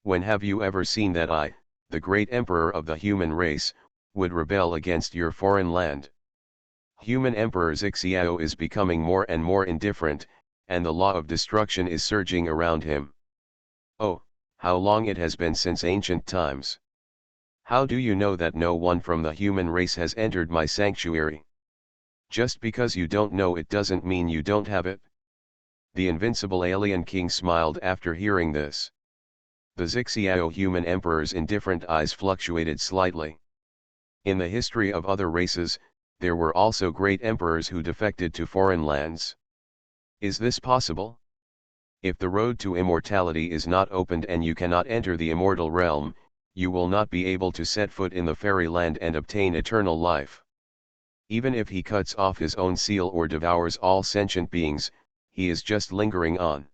When have you ever seen that I, the great emperor of the human race, would rebel against your foreign land? Human emperor Zixiao is becoming more and more indifferent, and the law of destruction is surging around him. Oh, how long it has been since ancient times. How do you know that no one from the human race has entered my sanctuary? Just because you don't know it doesn't mean you don't have it. The invincible alien king smiled after hearing this. The Zixiao human emperor's indifferent eyes fluctuated slightly. In the history of other races, there were also great emperors who defected to foreign lands. Is this possible? If the road to immortality is not opened and you cannot enter the immortal realm, you will not be able to set foot in the fairyland and obtain eternal life. Even if he cuts off his own seal or devours all sentient beings, he is just lingering on.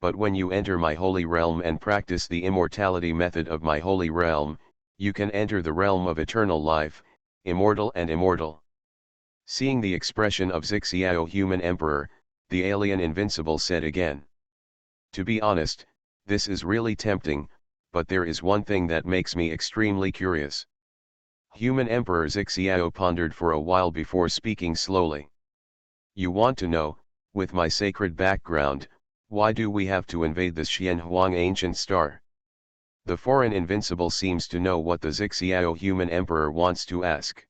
But when you enter my holy realm and practice the immortality method of my holy realm, you can enter the realm of eternal life, immortal and immortal. Seeing the expression of Zixiao human emperor, the alien invincible said again. To be honest, this is really tempting, but there is one thing that makes me extremely curious. Human Emperor Zixiao pondered for a while before speaking slowly. You want to know, with my sacred background, why do we have to invade this Xianhuang ancient star? The foreign invincible seems to know what the Zixiao human emperor wants to ask.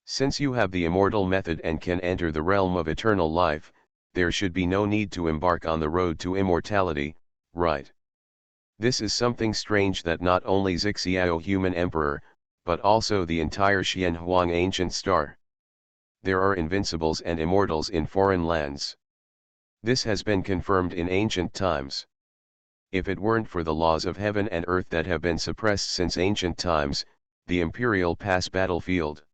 Since you have the immortal method and can enter the realm of eternal life, there should be no need to embark on the road to immortality, right? This is something strange that not only Zixiao human emperor, but also the entire Xianhuang ancient star. There are invincibles and immortals in foreign lands. This has been confirmed in ancient times. If it weren't for the laws of heaven and earth that have been suppressed since ancient times, the Imperial Pass battlefield.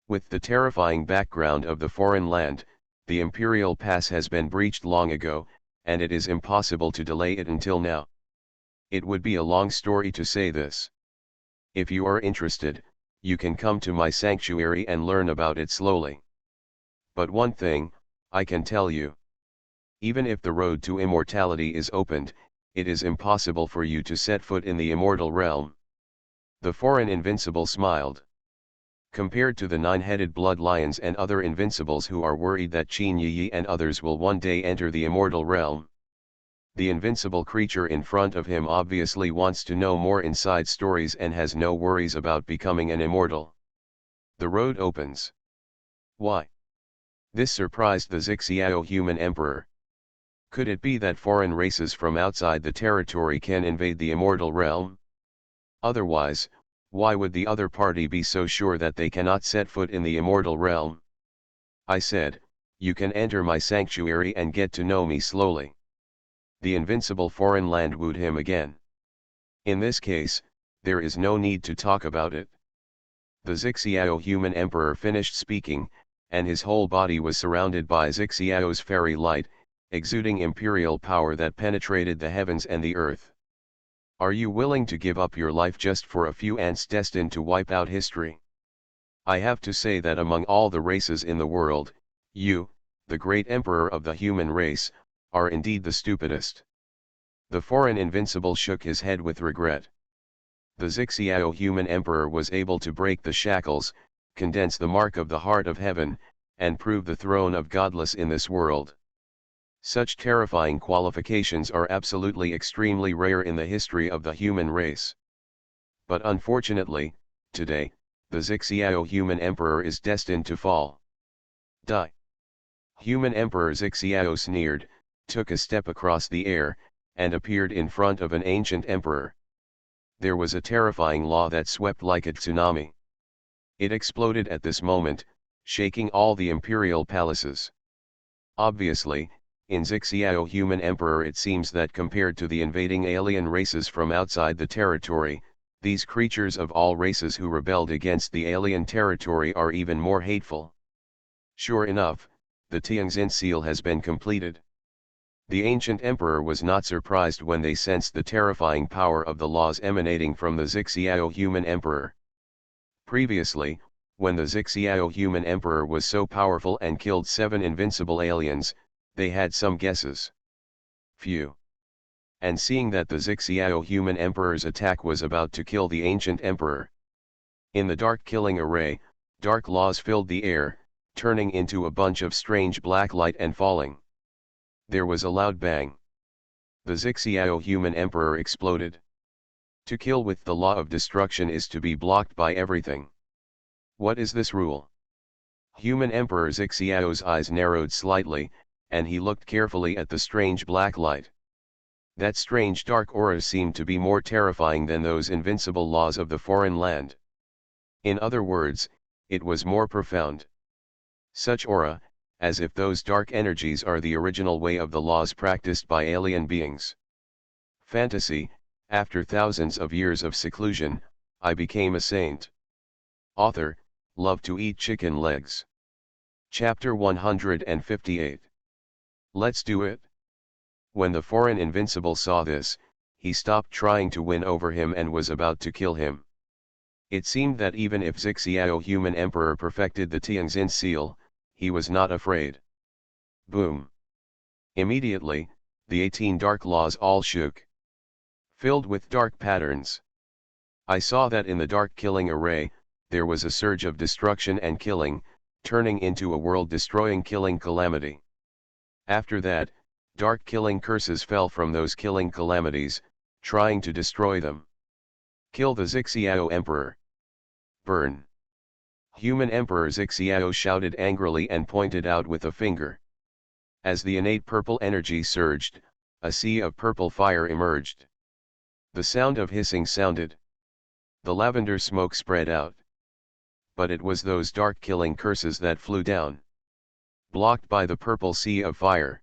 With the terrifying background of the foreign land, the Imperial Pass has been breached long ago, and it is impossible to delay it until now. It would be a long story to say this. If you are interested, you can come to my sanctuary and learn about it slowly. But one thing, I can tell you. Even if the road to immortality is opened, it is impossible for you to set foot in the immortal realm. The foreign invincible smiled. Compared to the nine-headed blood lions and other invincibles who are worried that Qin Yi and others will one day enter the immortal realm, the invincible creature in front of him obviously wants to know more inside stories and has no worries about becoming an immortal. The road opens. Why? This surprised the Xixiao human emperor. Could it be that foreign races from outside the territory can invade the immortal realm? Otherwise, why would the other party be so sure that they cannot set foot in the immortal realm? I said, you can enter my sanctuary and get to know me slowly. The invincible foreign land wooed him again. In this case, there is no need to talk about it. The Xixiao human emperor finished speaking, and his whole body was surrounded by Xixiao's fairy light, exuding imperial power that penetrated the heavens and the earth. Are you willing to give up your life just for a few ants destined to wipe out history? I have to say that among all the races in the world, you, the great emperor of the human race, are indeed the stupidest. The foreign invincible shook his head with regret. The Xixiao human emperor was able to break the shackles, condense the mark of the heart of heaven, and prove the throne of godless in this world. Such terrifying qualifications are absolutely extremely rare in the history of the human race. But unfortunately, today, the Xixiao human emperor is destined to fall. Die. Human Emperor Xixiao sneered, took a step across the air, and appeared in front of an ancient emperor. There was a terrifying law that swept like a tsunami. It exploded at this moment, shaking all the imperial palaces. Obviously, in Xixiao human emperor it seems that compared to the invading alien races from outside the territory, these creatures of all races who rebelled against the alien territory are even more hateful. Sure enough, the Tianjin seal has been completed. The ancient emperor was not surprised when they sensed the terrifying power of the laws emanating from the Xixiao human emperor. Previously, when the Xixiao human emperor was so powerful and killed 7 invincible aliens, they had some guesses. Few. And seeing that the Xixiao human emperor's attack was about to kill the ancient emperor. In the dark killing array, dark laws filled the air, turning into a bunch of strange black light and falling. There was a loud bang. The Xixiao human emperor exploded. To kill with the law of destruction is to be blocked by everything. What is this rule? Human Emperor Xixiao's eyes narrowed slightly, and he looked carefully at the strange black light. That strange dark aura seemed to be more terrifying than those invincible laws of the foreign land. In other words, it was more profound. Such aura, as if those dark energies are the original way of the laws practiced by alien beings. Fantasy, after thousands of years of seclusion, I became a saint. Author, love to eat chicken legs. Chapter 158. Let's do it. When the foreign invincible saw this, he stopped trying to win over him and was about to kill him. It seemed that even if Xixiao human emperor perfected the Tianjin seal, he was not afraid. Boom. Immediately, the 18 dark laws all shook. Filled with dark patterns. I saw that in the dark killing array, there was a surge of destruction and killing, turning into a world-destroying killing calamity. After that, dark killing curses fell from those killing calamities, trying to destroy them. Kill the Xixiao emperor. Burn. Human Emperor Xixiao shouted angrily and pointed out with a finger. As the innate purple energy surged, a sea of purple fire emerged. The sound of hissing sounded. The lavender smoke spread out. But it was those dark killing curses that flew down. Blocked by the purple sea of fire.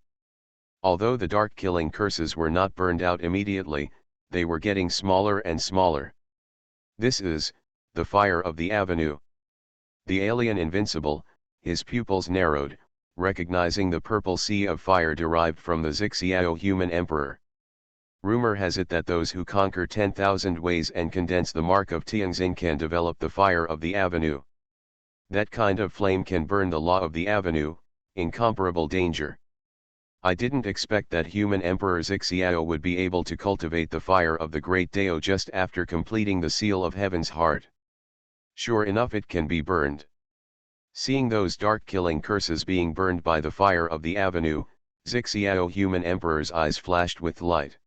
Although the dark killing curses were not burned out immediately, they were getting smaller and smaller. This is the fire of the avenue. The alien invincible, his pupils narrowed, recognizing the purple sea of fire derived from the Xixiao human emperor. Rumor has it that those who conquer 10,000 ways and condense the mark of Tianxin can develop the fire of the avenue. That kind of flame can burn the law of the avenue, incomparable danger. I didn't expect that human Emperor Xixiao would be able to cultivate the fire of the great Dao just after completing the seal of heaven's heart. Sure enough, it can be burned. Seeing those dark killing curses being burned by the fire of the avenue, Xixiao human emperor's eyes flashed with light.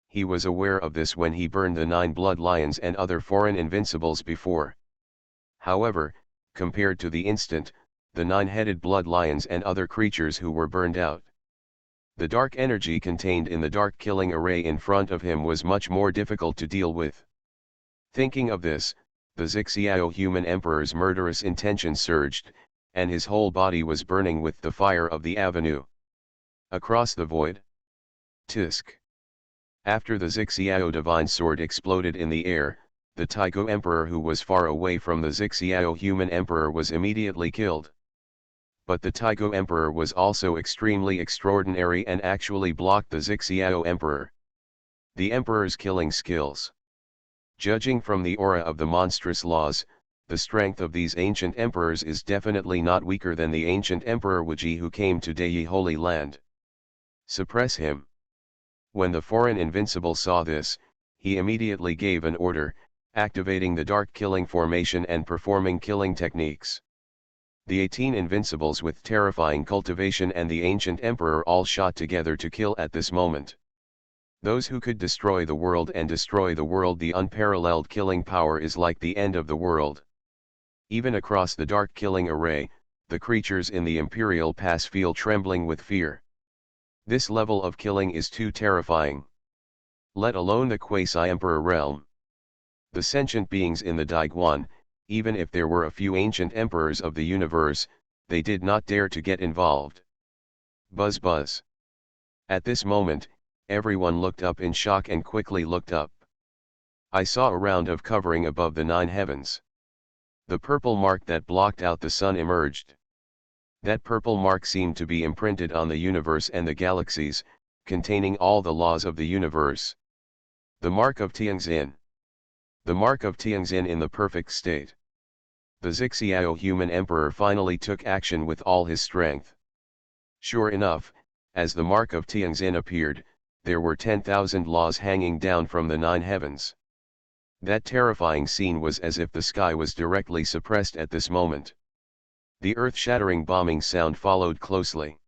He was aware of this when he burned the 9 blood lions and other foreign invincibles before. However, compared to the instant, the 9-headed blood lions and other creatures who were burned out, the dark energy contained in the dark killing array in front of him was much more difficult to deal with. Thinking of this, the Xixiao human emperor's murderous intention surged, and his whole body was burning with the fire of the avenue. Across the void. Tisk. After the Xixiao divine sword exploded in the air, the Taigo emperor who was far away from the Xixiao human emperor was immediately killed. But the Taigo emperor was also extremely extraordinary and actually blocked the Xixiao emperor. The emperor's killing skills. Judging from the aura of the monstrous laws, the strength of these ancient emperors is definitely not weaker than the ancient emperor Wuji who came to Dei Holy Land. Suppress him. When the foreign invincible saw this, he immediately gave an order, activating the dark killing formation and performing killing techniques. The 18 invincibles with terrifying cultivation and the ancient emperor all shot together to kill at this moment. Those who could destroy the world and destroy the world, the unparalleled killing power is like the end of the world. Even across the dark killing array, the creatures in the Imperial Pass feel trembling with fear. This level of killing is too terrifying. Let alone the quasi-emperor realm. The sentient beings in the Daiguan, even if there were a few ancient emperors of the universe, they did not dare to get involved. Buzz buzz. At this moment, everyone looked up in shock and quickly looked up. I saw a round of covering above the 9 heavens. The purple mark that blocked out the sun emerged. That purple mark seemed to be imprinted on the universe and the galaxies, containing all the laws of the universe. The mark of Tianxin. The mark of Tianxin in the perfect state. The Xixiao human emperor finally took action with all his strength. Sure enough, as the mark of Tianxin appeared, there were 10,000 laws hanging down from the 9 heavens. That terrifying scene was as if the sky was directly suppressed at this moment. The earth-shattering bombing sound followed closely.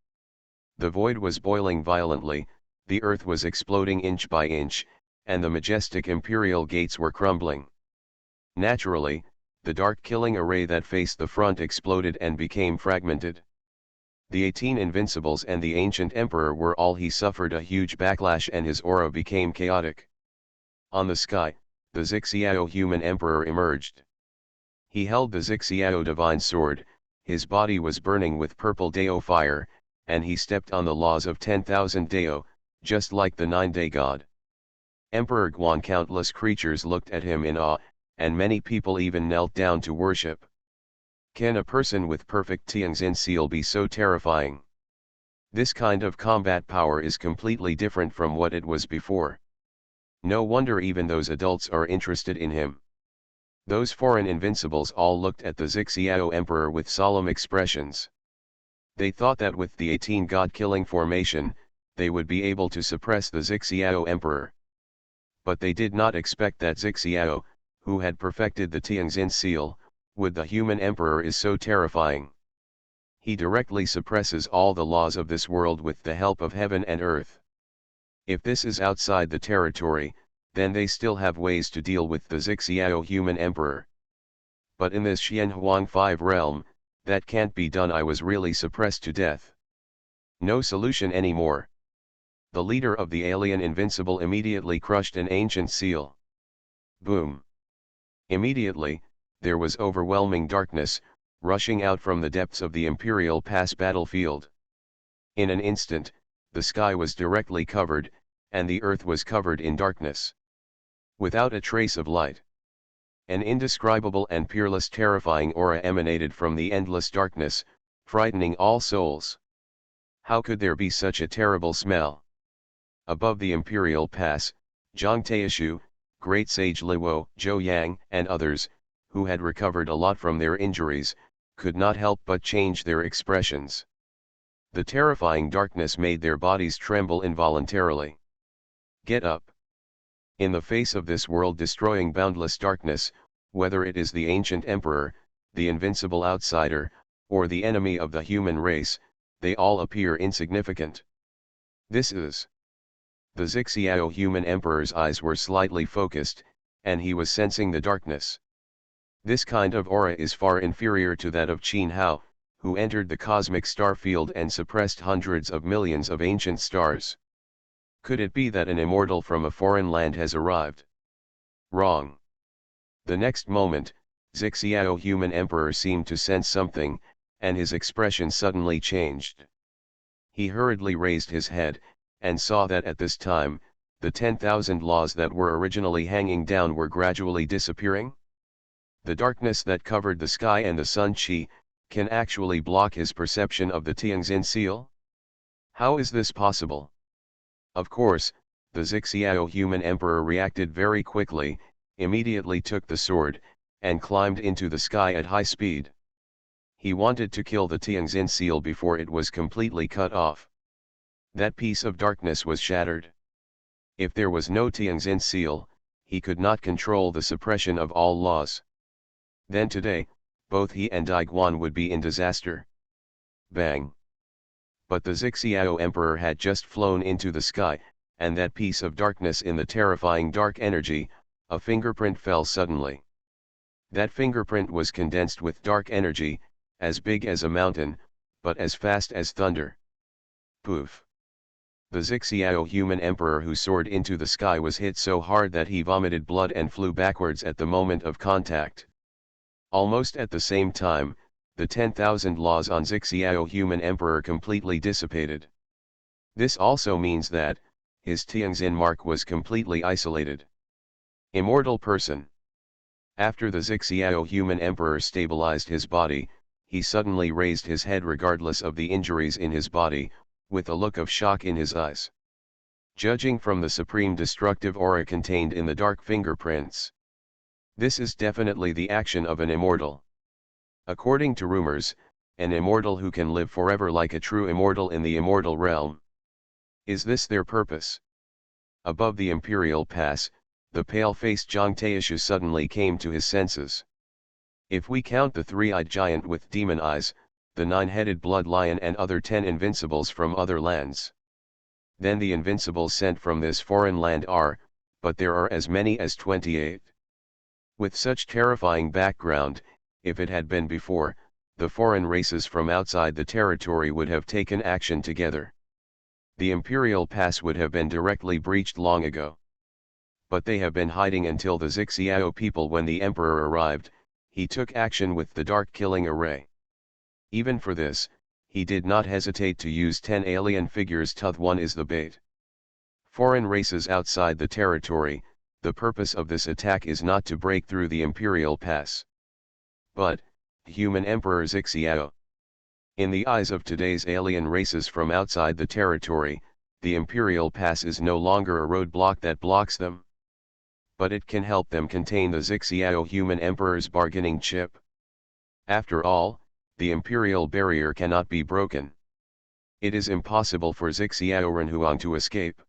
The void was boiling violently, the earth was exploding inch by inch, and the majestic imperial gates were crumbling. Naturally, the dark killing array that faced the front exploded and became fragmented. The 18 invincibles and the ancient emperor were all he suffered a huge backlash and his aura became chaotic. On the sky, the Xixiao human emperor emerged. He held the Xixiao divine sword, his body was burning with purple Dao fire, and he stepped on the laws of 10,000 Dao, just like the 9-day god. Emperor Guan, countless creatures looked at him in awe, and many people even knelt down to worship. Can a person with perfect Tianxin seal be so terrifying? This kind of combat power is completely different from what it was before. No wonder even those adults are interested in him. Those foreign invincibles all looked at the Xixiao emperor with solemn expressions. They thought that with the 18 god-killing formation, they would be able to suppress the Xixiao emperor. But they did not expect that Xixiao, who had perfected the Tianxin seal, would the human emperor is so terrifying. He directly suppresses all the laws of this world with the help of heaven and earth. If this is outside the territory, then they still have ways to deal with the Xixiao human emperor. But in this Xianhuang 5 realm, that can't be done. I was really suppressed to death. No solution anymore. The leader of the alien invincible immediately crushed an ancient seal. Boom. Immediately, there was overwhelming darkness, rushing out from the depths of the Imperial Pass battlefield. In an instant, the sky was directly covered, and the earth was covered in darkness, without a trace of light. An indescribable and peerless terrifying aura emanated from the endless darkness, frightening all souls. How could there be such a terrible smell? Above the imperial pass, Zhang Taishu, great sage Liwo, Zhou Yang, and others, who had recovered a lot from their injuries, could not help but change their expressions. The terrifying darkness made their bodies tremble involuntarily. Get up. In the face of this world-destroying boundless darkness, whether it is the ancient emperor, the invincible outsider, or the enemy of the human race, they all appear insignificant. This is. The Zixiao human emperor's eyes were slightly focused, and he was sensing the darkness. This kind of aura is far inferior to that of Qin Hao, who entered the cosmic star field and suppressed hundreds of millions of ancient stars. Could it be that an immortal from a foreign land has arrived? Wrong. The next moment, Zixiao human emperor seemed to sense something, and his expression suddenly changed. He hurriedly raised his head, and saw that at this time, the 10,000 laws that were originally hanging down were gradually disappearing. The darkness that covered the sky and the sun Qi, can actually block his perception of the Tianxin seal? How is this possible? Of course, the Zixiao human emperor reacted very quickly, immediately took the sword, and climbed into the sky at high speed. He wanted to kill the Tianxin seal before it was completely cut off. That piece of darkness was shattered. If there was no Tianxin seal, he could not control the suppression of all laws. Then today, both he and Daiguan would be in disaster. Bang! But the Zixiao emperor had just flown into the sky, and that piece of darkness in the terrifying dark energy, a fingerprint fell suddenly. That fingerprint was condensed with dark energy, as big as a mountain, but as fast as thunder. Poof! The Zixiao human emperor who soared into the sky was hit so hard that he vomited blood and flew backwards at the moment of contact. Almost at the same time, the 10,000 laws on Zixiao human emperor completely dissipated. This also means that, his Tianxin mark was completely isolated. Immortal person. After the Zixiao human emperor stabilized his body, he suddenly raised his head regardless of the injuries in his body, with a look of shock in his eyes. Judging from the supreme destructive aura contained in the dark fingerprints, this is definitely the action of an immortal. According to rumors, an immortal who can live forever like a true immortal in the immortal realm. Is this their purpose? Above the imperial pass, the pale-faced Zhang Taishu suddenly came to his senses. If we count the three-eyed giant with demon eyes, the nine-headed blood lion and other 10 invincibles from other lands, then the invincibles sent from this foreign land are, but there are as many as 28. With such terrifying background, if it had been before, the foreign races from outside the territory would have taken action together. The imperial pass would have been directly breached long ago. But they have been hiding until the Zixiao people. When the emperor arrived, he took action with the dark killing array. Even for this, he did not hesitate to use 10 alien figures. One is the bait. Foreign races outside the territory, the purpose of this attack is not to break through the imperial pass, but, human emperor Zixiao. In the eyes of today's alien races from outside the territory, the imperial pass is no longer a roadblock that blocks them. But it can help them contain the Zixiao human emperor's bargaining chip. After all, the imperial barrier cannot be broken. It is impossible for Zixiao Renhuang to escape.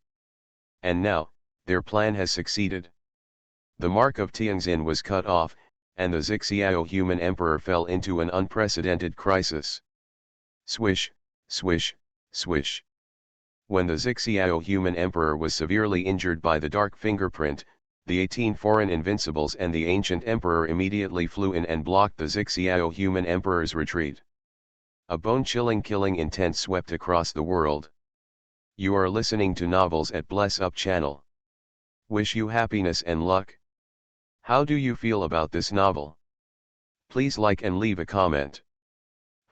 And now, their plan has succeeded. The mark of Tianxin was cut off, and the Zixiao human emperor fell into an unprecedented crisis. Swish, swish, swish. When the Zixiao human emperor was severely injured by the dark fingerprint, the 18 foreign invincibles and the ancient emperor immediately flew in and blocked the Zixiao human emperor's retreat. A bone-chilling killing intent swept across the world. You are listening to Novels at Bless Up channel. Wish you happiness and luck. How do you feel about this novel? Please like and leave a comment.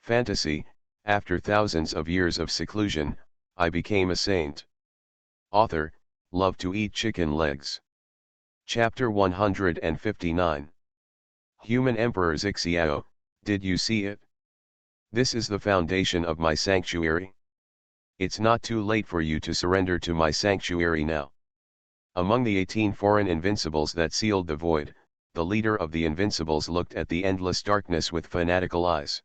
Fantasy. After thousands of years of seclusion, I became a saint. Author, love to eat chicken legs. Chapter 159. Human Emperor Xiao, did you see it? This is the foundation of my sanctuary. It's not too late for you to surrender to my sanctuary now. Among the 18 foreign invincibles that sealed the void, the leader of the invincibles looked at the endless darkness with fanatical eyes.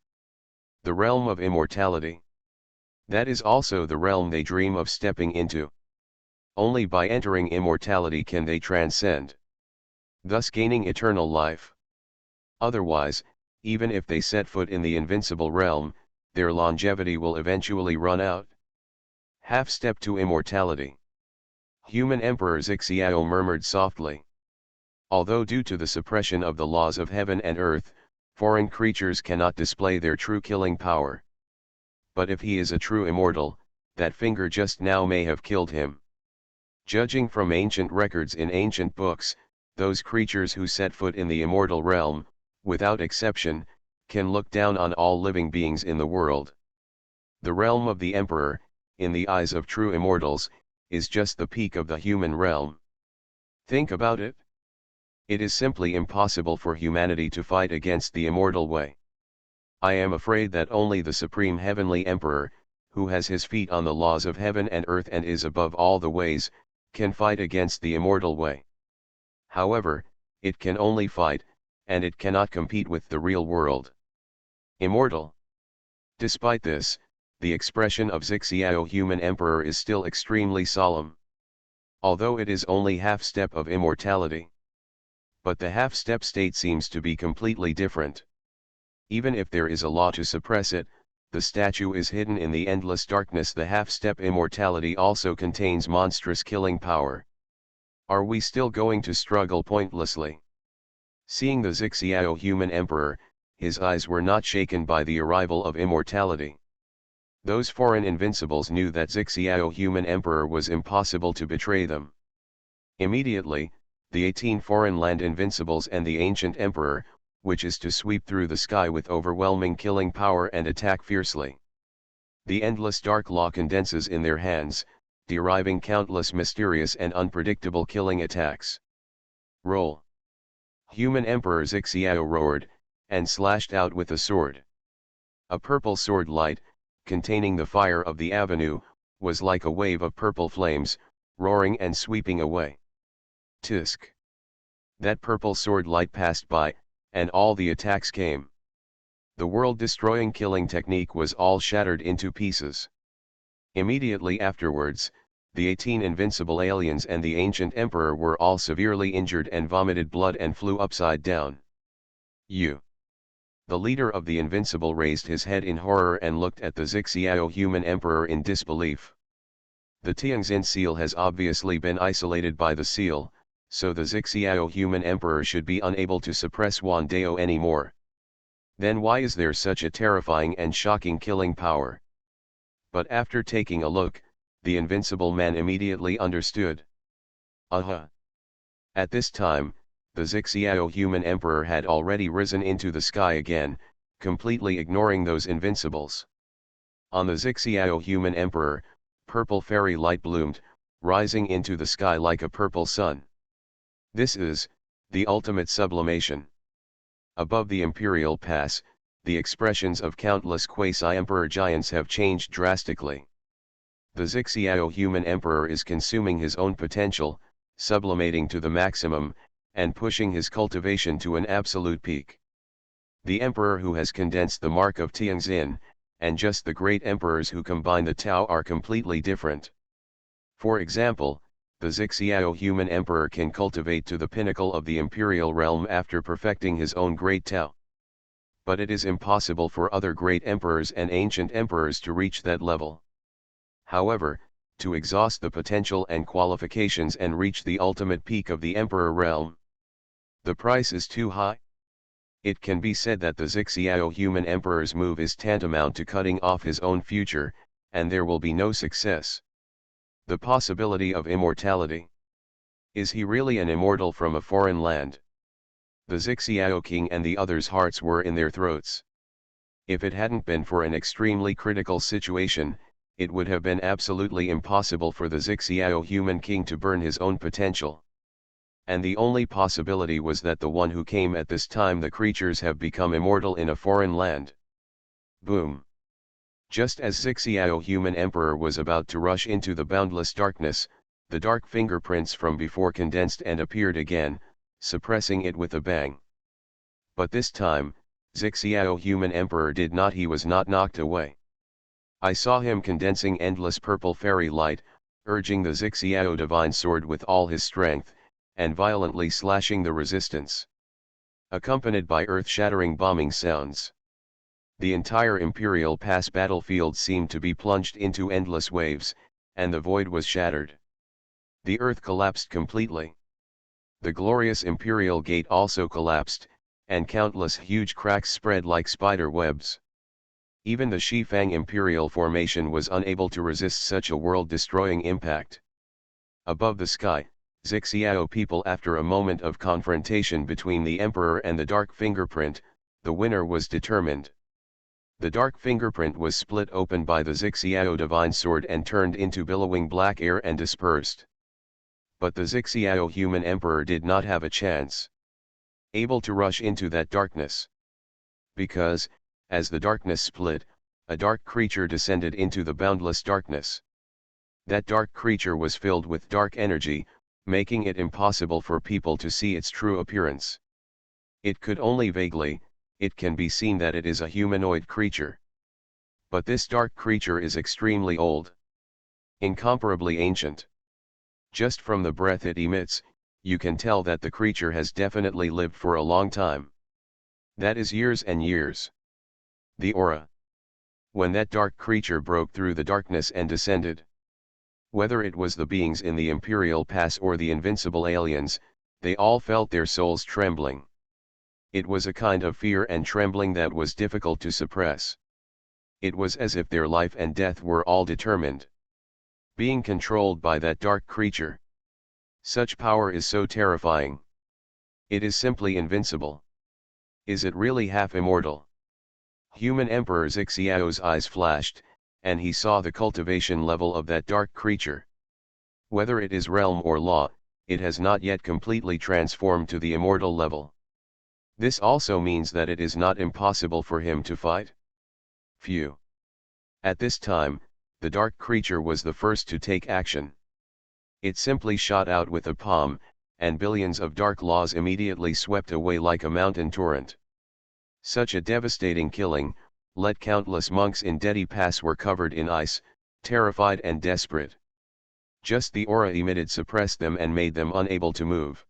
The realm of immortality. That is also the realm they dream of stepping into. Only by entering immortality can they transcend, thus gaining eternal life. Otherwise, even if they set foot in the invincible realm, their longevity will eventually run out. Half step to immortality. Human Emperor Xiao murmured softly. Although due to the suppression of the laws of heaven and earth, foreign creatures cannot display their true killing power. But if he is a true immortal, that finger just now may have killed him. Judging from ancient records in ancient books, those creatures who set foot in the immortal realm, without exception, can look down on all living beings in the world. The realm of the Emperor, in the eyes of true immortals, is just the peak of the human realm. Think about it. It is simply impossible for humanity to fight against the immortal way. I am afraid that only the Supreme Heavenly Emperor, who has his feet on the laws of heaven and earth and is above all the ways, can fight against the immortal way. However, it can only fight, and it cannot compete with the real world. Immortal. Despite this, the expression of Xiao Human Emperor is still extremely solemn. Although it is only half-step of immortality. But the half-step state seems to be completely different. Even if there is a law to suppress it, the statue is hidden in the endless darkness. The half-step immortality also contains monstrous killing power. Are we still going to struggle pointlessly? Seeing the Xiao Human Emperor, his eyes were not shaken by the arrival of immortality. Those foreign invincibles knew that Xiao Human Emperor was impossible to betray them. Immediately, the 18 foreign land invincibles and the ancient emperor, which is to sweep through the sky with overwhelming killing power and attack fiercely. The endless dark law condenses in their hands, deriving countless mysterious and unpredictable killing attacks. Roll. Human Emperor Xiao roared, and slashed out with a sword. A purple sword light, containing the fire of the avenue, was like a wave of purple flames, roaring and sweeping away. Tisk. That purple sword light passed by, and all the attacks came. The world-destroying killing technique was all shattered into pieces. Immediately afterwards, the 18 invincible aliens and the ancient emperor were all severely injured and vomited blood and flew upside down. You. The leader of the invincible raised his head in horror and looked at the Xiao Human Emperor in disbelief. The Tianxin seal has obviously been isolated by the seal, so the Xiao Human Emperor should be unable to suppress Wandao anymore. Then why is there such a terrifying and shocking killing power? But after taking a look, the invincible man immediately understood. Aha! At this time, the Xiao Human Emperor had already risen into the sky again, completely ignoring those invincibles. On the Xiao Human Emperor, purple fairy light bloomed, rising into the sky like a purple sun. This is the ultimate sublimation. Above the imperial pass, the expressions of countless quasi-emperor giants have changed drastically. The Xiao Human Emperor is consuming his own potential, sublimating to the maximum, and pushing his cultivation to an absolute peak. The emperor who has condensed the mark of Tianxin, and just the great emperors who combine the Tao are completely different. For example, the Xiao Human Emperor can cultivate to the pinnacle of the imperial realm after perfecting his own great Tao. But it is impossible for other great emperors and ancient emperors to reach that level. However, to exhaust the potential and qualifications and reach the ultimate peak of the emperor realm, the price is too high. It can be said that the Xiao Human Emperor's move is tantamount to cutting off his own future, and there will be no success. The possibility of immortality. Is he really an immortal from a foreign land? The Xiao king and the others' hearts were in their throats. If it hadn't been for an extremely critical situation, it would have been absolutely impossible for the Xixiao human king to burn his own potential. And the only possibility was that the one who came at this time the creatures have become immortal in a foreign land. Boom. Just as Xixiao human emperor was about to rush into the boundless darkness, the dark fingerprints from before condensed and appeared again, suppressing it with a bang. But this time, Xixiao human emperor he was not knocked away. I saw him condensing endless purple fairy light, urging the Xixiao divine sword with all his strength, and violently slashing the resistance. Accompanied by earth-shattering bombing sounds. The entire Imperial Pass battlefield seemed to be plunged into endless waves, and the void was shattered. The earth collapsed completely. The glorious Imperial Gate also collapsed, and countless huge cracks spread like spider webs. Even the Shifang Imperial Formation was unable to resist such a world-destroying impact. Above the sky, Xixiao people after a moment of confrontation between the Emperor and the Dark Fingerprint, the winner was determined. The Dark Fingerprint was split open by the Xixiao Divine Sword and turned into billowing black air and dispersed. But the Xixiao Human Emperor did not have a chance. Able to rush into that darkness. Because, as the darkness split, a dark creature descended into the boundless darkness. That dark creature was filled with dark energy, making it impossible for people to see its true appearance. It could only vaguely, it can be seen that it is a humanoid creature. But this dark creature is extremely old. Incomparably ancient. Just from the breath it emits, you can tell that the creature has definitely lived for a long time. That is years and years. The aura. When that dark creature broke through the darkness and descended. Whether it was the beings in the Imperial Pass or the invincible aliens, they all felt their souls trembling. It was a kind of fear and trembling that was difficult to suppress. It was as if their life and death were all determined. Being controlled by that dark creature. Such power is so terrifying. It is simply invincible. Is it really half immortal? Human Emperor Xixiao's eyes flashed, and he saw the cultivation level of that dark creature. Whether it is realm or law, it has not yet completely transformed to the immortal level. This also means that it is not impossible for him to fight. Phew. At this time, the dark creature was the first to take action. It simply shot out with a palm, and billions of dark laws immediately swept away like a mountain torrent. Such a devastating killing, let countless monks in Dedi Pass were covered in ice, terrified and desperate. Just the aura emitted suppressed them and made them unable to move.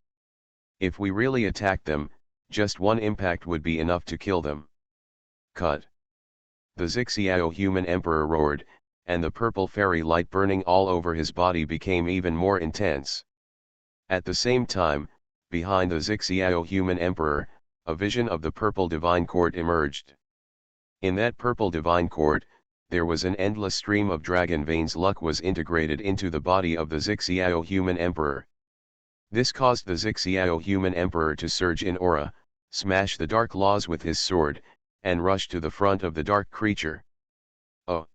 If we really attacked them, just one impact would be enough to kill them. Cut. The Xixiao human emperor roared, and the purple fairy light burning all over his body became even more intense. At the same time, behind the Xixiao human emperor, a vision of the purple divine cord emerged. In that purple divine cord, there was an endless stream of dragon veins. Luck was integrated into the body of the Xixiao human emperor. This caused the Xixiao human emperor to surge in aura, smash the dark laws with his sword, and rush to the front of the dark creature. Oh!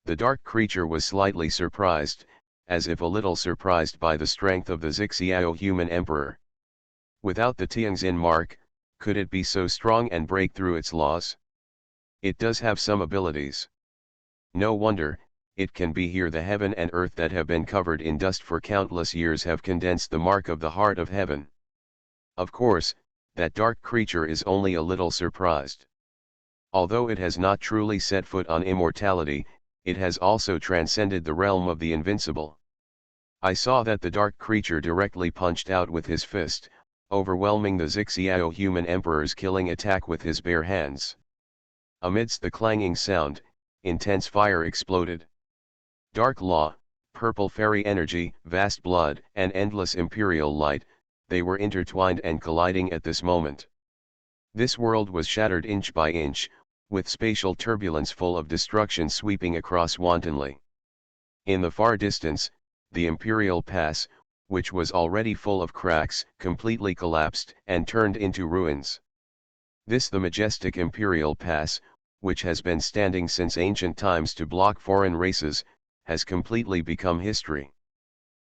The dark creature was slightly surprised, as if a little surprised by the strength of the Xixiao human emperor. Without the Tianxin mark, could it be so strong and break through its laws? It does have some abilities. No wonder, it can be here. The heaven and earth that have been covered in dust for countless years have condensed the mark of the heart of heaven. Of course, that dark creature is only a little surprised. Although it has not truly set foot on immortality, it has also transcended the realm of the invincible. I saw that the dark creature directly punched out with his fist, overwhelming the Xixiao human emperor's killing attack with his bare hands. Amidst the clanging sound, intense fire exploded. Dark law, purple fairy energy, vast blood, and endless imperial light, they were intertwined and colliding at this moment. This world was shattered inch by inch, with spatial turbulence full of destruction sweeping across wantonly. In the far distance, the Imperial Pass, which was already full of cracks, completely collapsed and turned into ruins. This the majestic Imperial Pass, which has been standing since ancient times to block foreign races, has completely become history.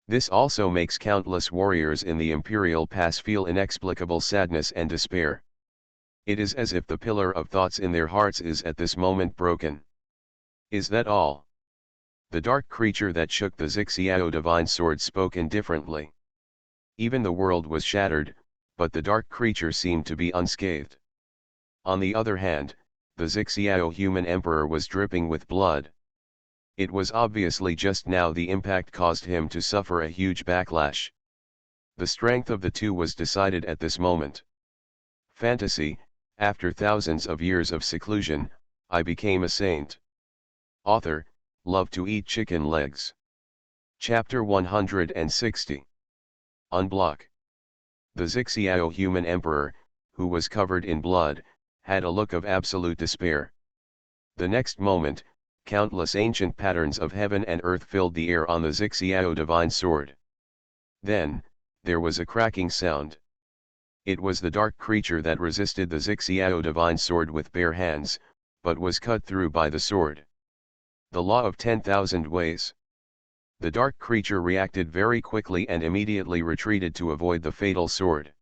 This also makes countless warriors in the imperial pass feel inexplicable sadness and despair. It is as if the pillar of thoughts in their hearts is at this moment broken. Is that all? The dark creature that shook the Zixiao divine sword spoke indifferently. Even the world was shattered, but the dark creature seemed to be unscathed. On the other hand, the Zixiao human emperor was dripping with blood. It was obviously just now the impact caused him to suffer a huge backlash. The strength of the two was decided at this moment. Fantasy, after thousands of years of seclusion, I became a saint. Author, love to eat chicken legs. Chapter 160. Unblock. The Zixiao human emperor, who was covered in blood, had a look of absolute despair. The next moment, countless ancient patterns of heaven and earth filled the air on the Zixiao divine sword. Then, there was a cracking sound. It was the dark creature that resisted the Zixiao divine sword with bare hands, but was cut through by the sword. The law of 10,000 ways. The dark creature reacted very quickly and immediately retreated to avoid the fatal sword.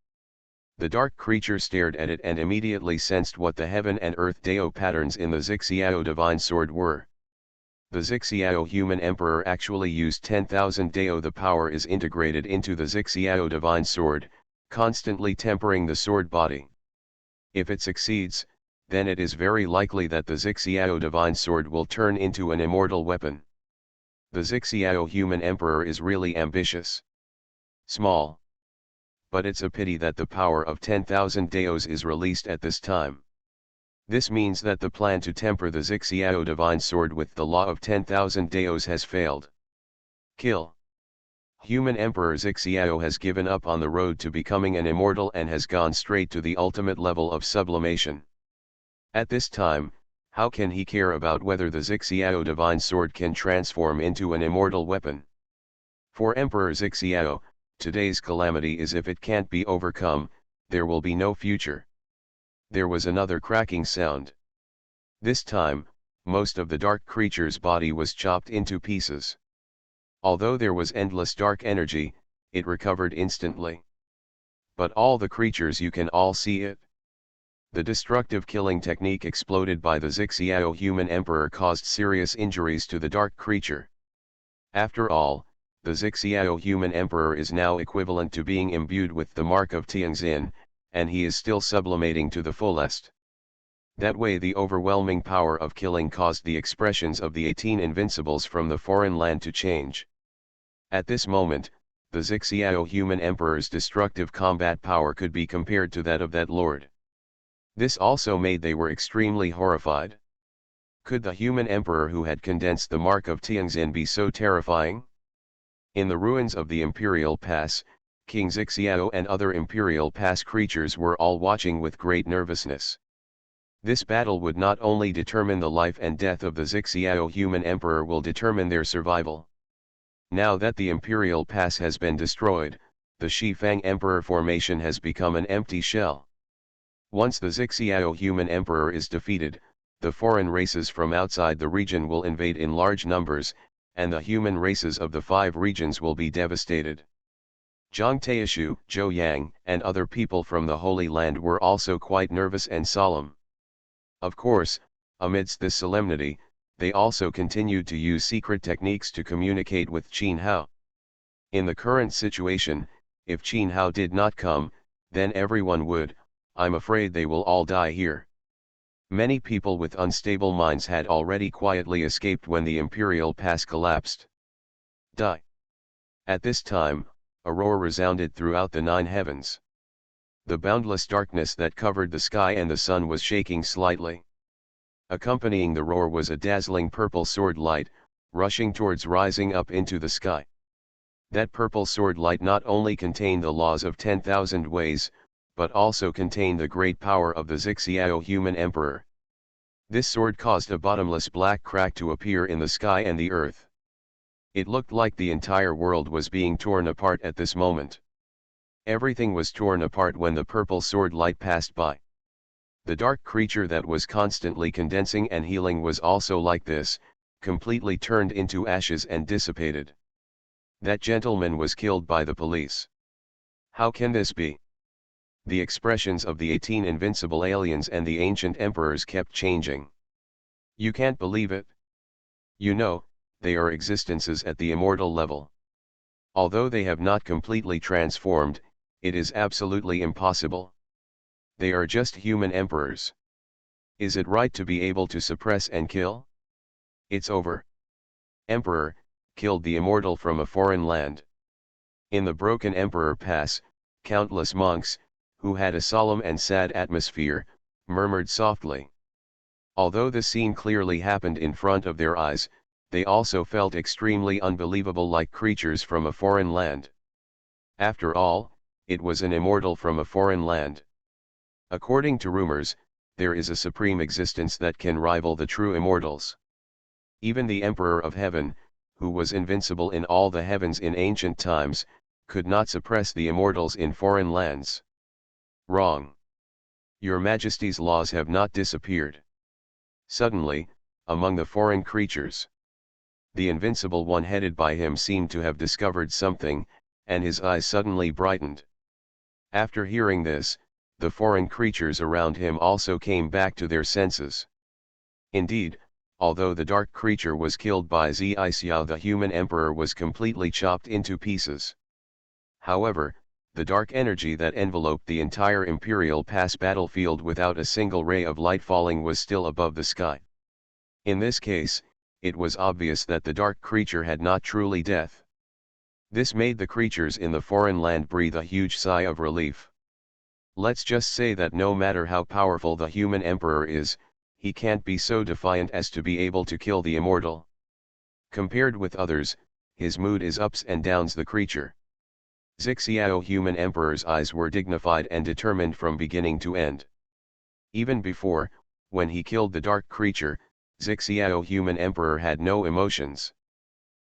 The dark creature stared at it and immediately sensed what the heaven and earth Dao patterns in the Zixiao divine sword were. The Zixiao human emperor actually used 10,000 Dao. The power is integrated into the Zixiao divine sword, constantly tempering the sword body. If it succeeds, then it is very likely that the Zixiao divine sword will turn into an immortal weapon. The Zixiao human emperor is really ambitious. Small. But it's a pity that the power of 10,000 Daos is released at this time. This means that the plan to temper the Zixiao divine sword with the law of 10,000 Daos has failed. Kill. Human Emperor Zixiao has given up on the road to becoming an immortal and has gone straight to the ultimate level of sublimation. At this time, how can he care about whether the Zixiao divine sword can transform into an immortal weapon? For Emperor Zixiao, today's calamity is if it can't be overcome, there will be no future. There was another cracking sound. This time, most of the dark creature's body was chopped into pieces. Although there was endless dark energy, it recovered instantly. But all the creatures, you can all see it. The destructive killing technique exploded by the Zixiao human emperor caused serious injuries to the dark creature. After all, the Zixiao human emperor is now equivalent to being imbued with the mark of Tianxin, and he is still sublimating to the fullest. That way the overwhelming power of killing caused the expressions of the 18 invincibles from the foreign land to change. At this moment, the Zixiao human emperor's destructive combat power could be compared to that of that lord. This also made they were extremely horrified. Could the human emperor who had condensed the mark of Tianxin be so terrifying? In the ruins of the Imperial Pass, King Zixiao and other Imperial Pass creatures were all watching with great nervousness. This battle would not only determine the life and death of the Zixiao human emperor, will determine their survival. Now that the Imperial Pass has been destroyed, the Shifang Emperor formation has become an empty shell. Once the Zixiao human emperor is defeated, the foreign races from outside the region will invade in large numbers, and the human races of the 5 regions will be devastated. Zhang Taishu, Zhou Yang, and other people from the Holy Land were also quite nervous and solemn. Of course, amidst this solemnity, they also continued to use secret techniques to communicate with Qin Hao. In the current situation, if Qin Hao did not come, then everyone would. I'm afraid they will all die here. Many people with unstable minds had already quietly escaped when the Imperial Pass collapsed. Die. At this time, a roar resounded throughout the 9 heavens. The boundless darkness that covered the sky and the sun was shaking slightly. Accompanying the roar was a dazzling purple sword light, rushing towards rising up into the sky. That purple sword light not only contained the laws of 10,000 ways, but also contained the great power of the Zixiao human emperor. This sword caused a bottomless black crack to appear in the sky and the earth. It looked like the entire world was being torn apart at this moment. Everything was torn apart when the purple sword light passed by. The dark creature that was constantly condensing and healing was also like this, completely turned into ashes and dissipated. That gentleman was killed by the police. How can this be? The expressions of the 18 invincible aliens and the ancient emperors kept changing. You can't believe it? You know, they are existences at the immortal level. Although they have not completely transformed, it is absolutely impossible. They are just human emperors. Is it right to be able to suppress and kill? It's over. Emperor, killed the immortal from a foreign land. In the Broken Emperor Pass, countless monks, who had a solemn and sad atmosphere, murmured softly. Although the scene clearly happened in front of their eyes, they also felt extremely unbelievable, like creatures from a foreign land. After all, it was an immortal from a foreign land. According to rumors, there is a supreme existence that can rival the true immortals. Even the Emperor of Heaven, who was invincible in all the heavens in ancient times, could not suppress the immortals in foreign lands. Wrong. Your Majesty's laws have not disappeared. Suddenly, among the foreign creatures, the invincible one headed by him seemed to have discovered something, and his eyes suddenly brightened. After hearing this, the foreign creatures around him also came back to their senses. Indeed, although the dark creature was killed by Xiao, the human emperor was completely chopped into pieces. However, the dark energy that enveloped the entire Imperial Pass battlefield without a single ray of light falling was still above the sky. In this case, it was obvious that the dark creature had not truly death. This made the creatures in the foreign land breathe a huge sigh of relief. Let's just say that no matter how powerful the human emperor is, he can't be so defiant as to be able to kill the immortal. Compared with others, his mood is ups and downs. The creature Xiao human emperor's eyes were dignified and determined from beginning to end. Even before, when he killed the dark creature, Xiao human emperor had no emotions.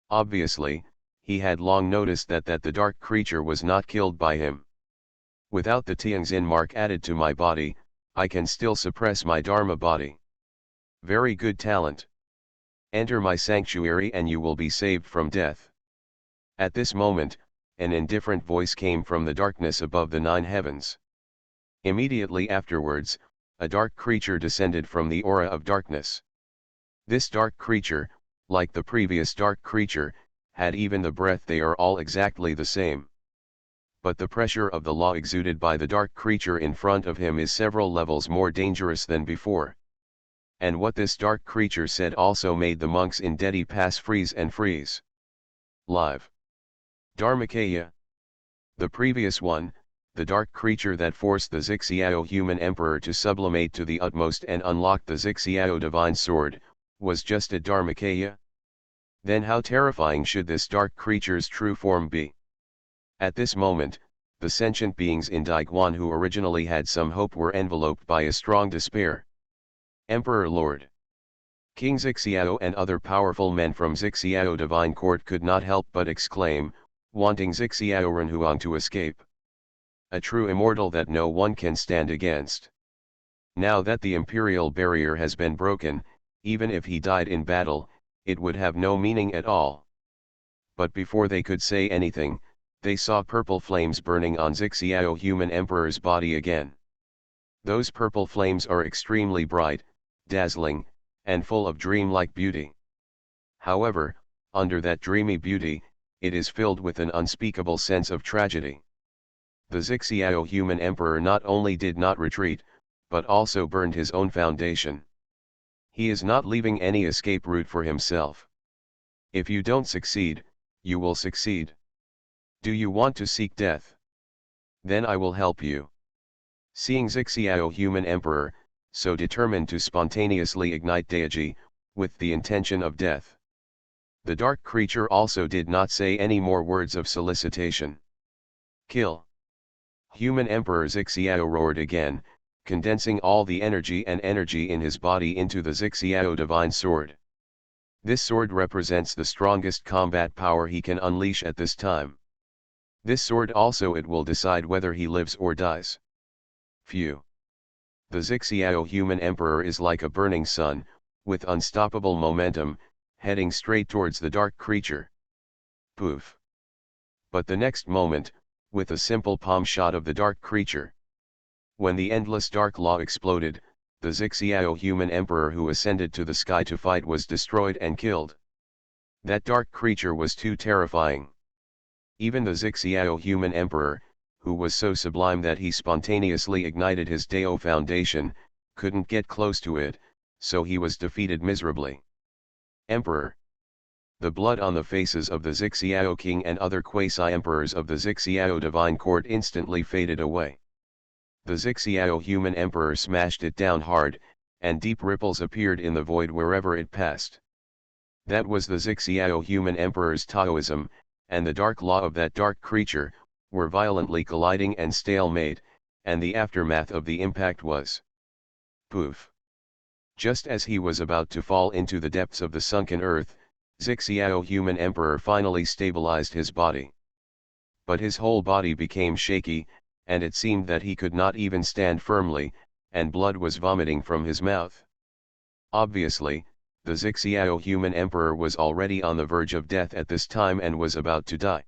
Obviously, he had long noticed that the dark creature was not killed by him. Without the Tianxin mark added to my body, I can still suppress my Dharma body. Very good talent. Enter my sanctuary and you will be saved from death. At this moment, an indifferent voice came from the darkness above the 9 heavens. Immediately afterwards, a dark creature descended from the aura of darkness. This dark creature, like the previous dark creature, had even the breath. They are all exactly the same. But the pressure of the law exuded by the dark creature in front of him is several levels more dangerous than before. And what this dark creature said also made the monks in Dedi Pass freeze. Live. Dharmakaya. The previous one, the dark creature that forced the Xiao human emperor to sublimate to the utmost and unlocked the Xiao divine sword, was just a Dharmakaya. Then how terrifying should this dark creature's true form be? At this moment, the sentient beings in Daiguan who originally had some hope were enveloped by a strong despair. Emperor Lord King Xiao and other powerful men from Xiao divine court could not help but exclaim, wanting Xiao Renhuang to escape. A true immortal that no one can stand against. Now that the imperial barrier has been broken, even if he died in battle, it would have no meaning at all. But before they could say anything, they saw purple flames burning on Xiao human emperor's body again. Those purple flames are extremely bright, dazzling, and full of dreamlike beauty. However, under that dreamy beauty, it is filled with an unspeakable sense of tragedy. The Xiao human emperor not only did not retreat, but also burned his own foundation. He is not leaving any escape route for himself. If you don't succeed, you will succeed. Do you want to seek death? Then I will help you. Seeing Xiao human emperor, so determined to spontaneously ignite Deiji, with the intention of death, the dark creature also did not say any more words of solicitation. Kill. Human Emperor Xiao roared again, condensing all the energy in his body into the Xiao divine sword. This sword represents the strongest combat power he can unleash at this time. This sword also it will decide whether he lives or dies. Phew. The Zixiao human emperor is like a burning sun, with unstoppable momentum, heading straight towards the dark creature. Poof! But the next moment, with a simple palm shot of the dark creature. When the endless dark law exploded, the Zixiao human emperor who ascended to the sky to fight was destroyed and killed. That dark creature was too terrifying. Even the Zixiao human emperor, who was so sublime that he spontaneously ignited his Dao foundation, couldn't get close to it, so he was defeated miserably. Emperor. The blood on the faces of the Zixiao king and other quasi-emperors of the Zixiao divine court instantly faded away. The Zixiao human emperor smashed it down hard, and deep ripples appeared in the void wherever it passed. That was the Zixiao human emperor's Taoism, and the dark law of that dark creature, were violently colliding and stalemate, and the aftermath of the impact was poof. Just as he was about to fall into the depths of the sunken earth, Zixiao human emperor finally stabilized his body. But his whole body became shaky, and it seemed that he could not even stand firmly, and blood was vomiting from his mouth. Obviously, the Zixiao human emperor was already on the verge of death at this time and was about to die.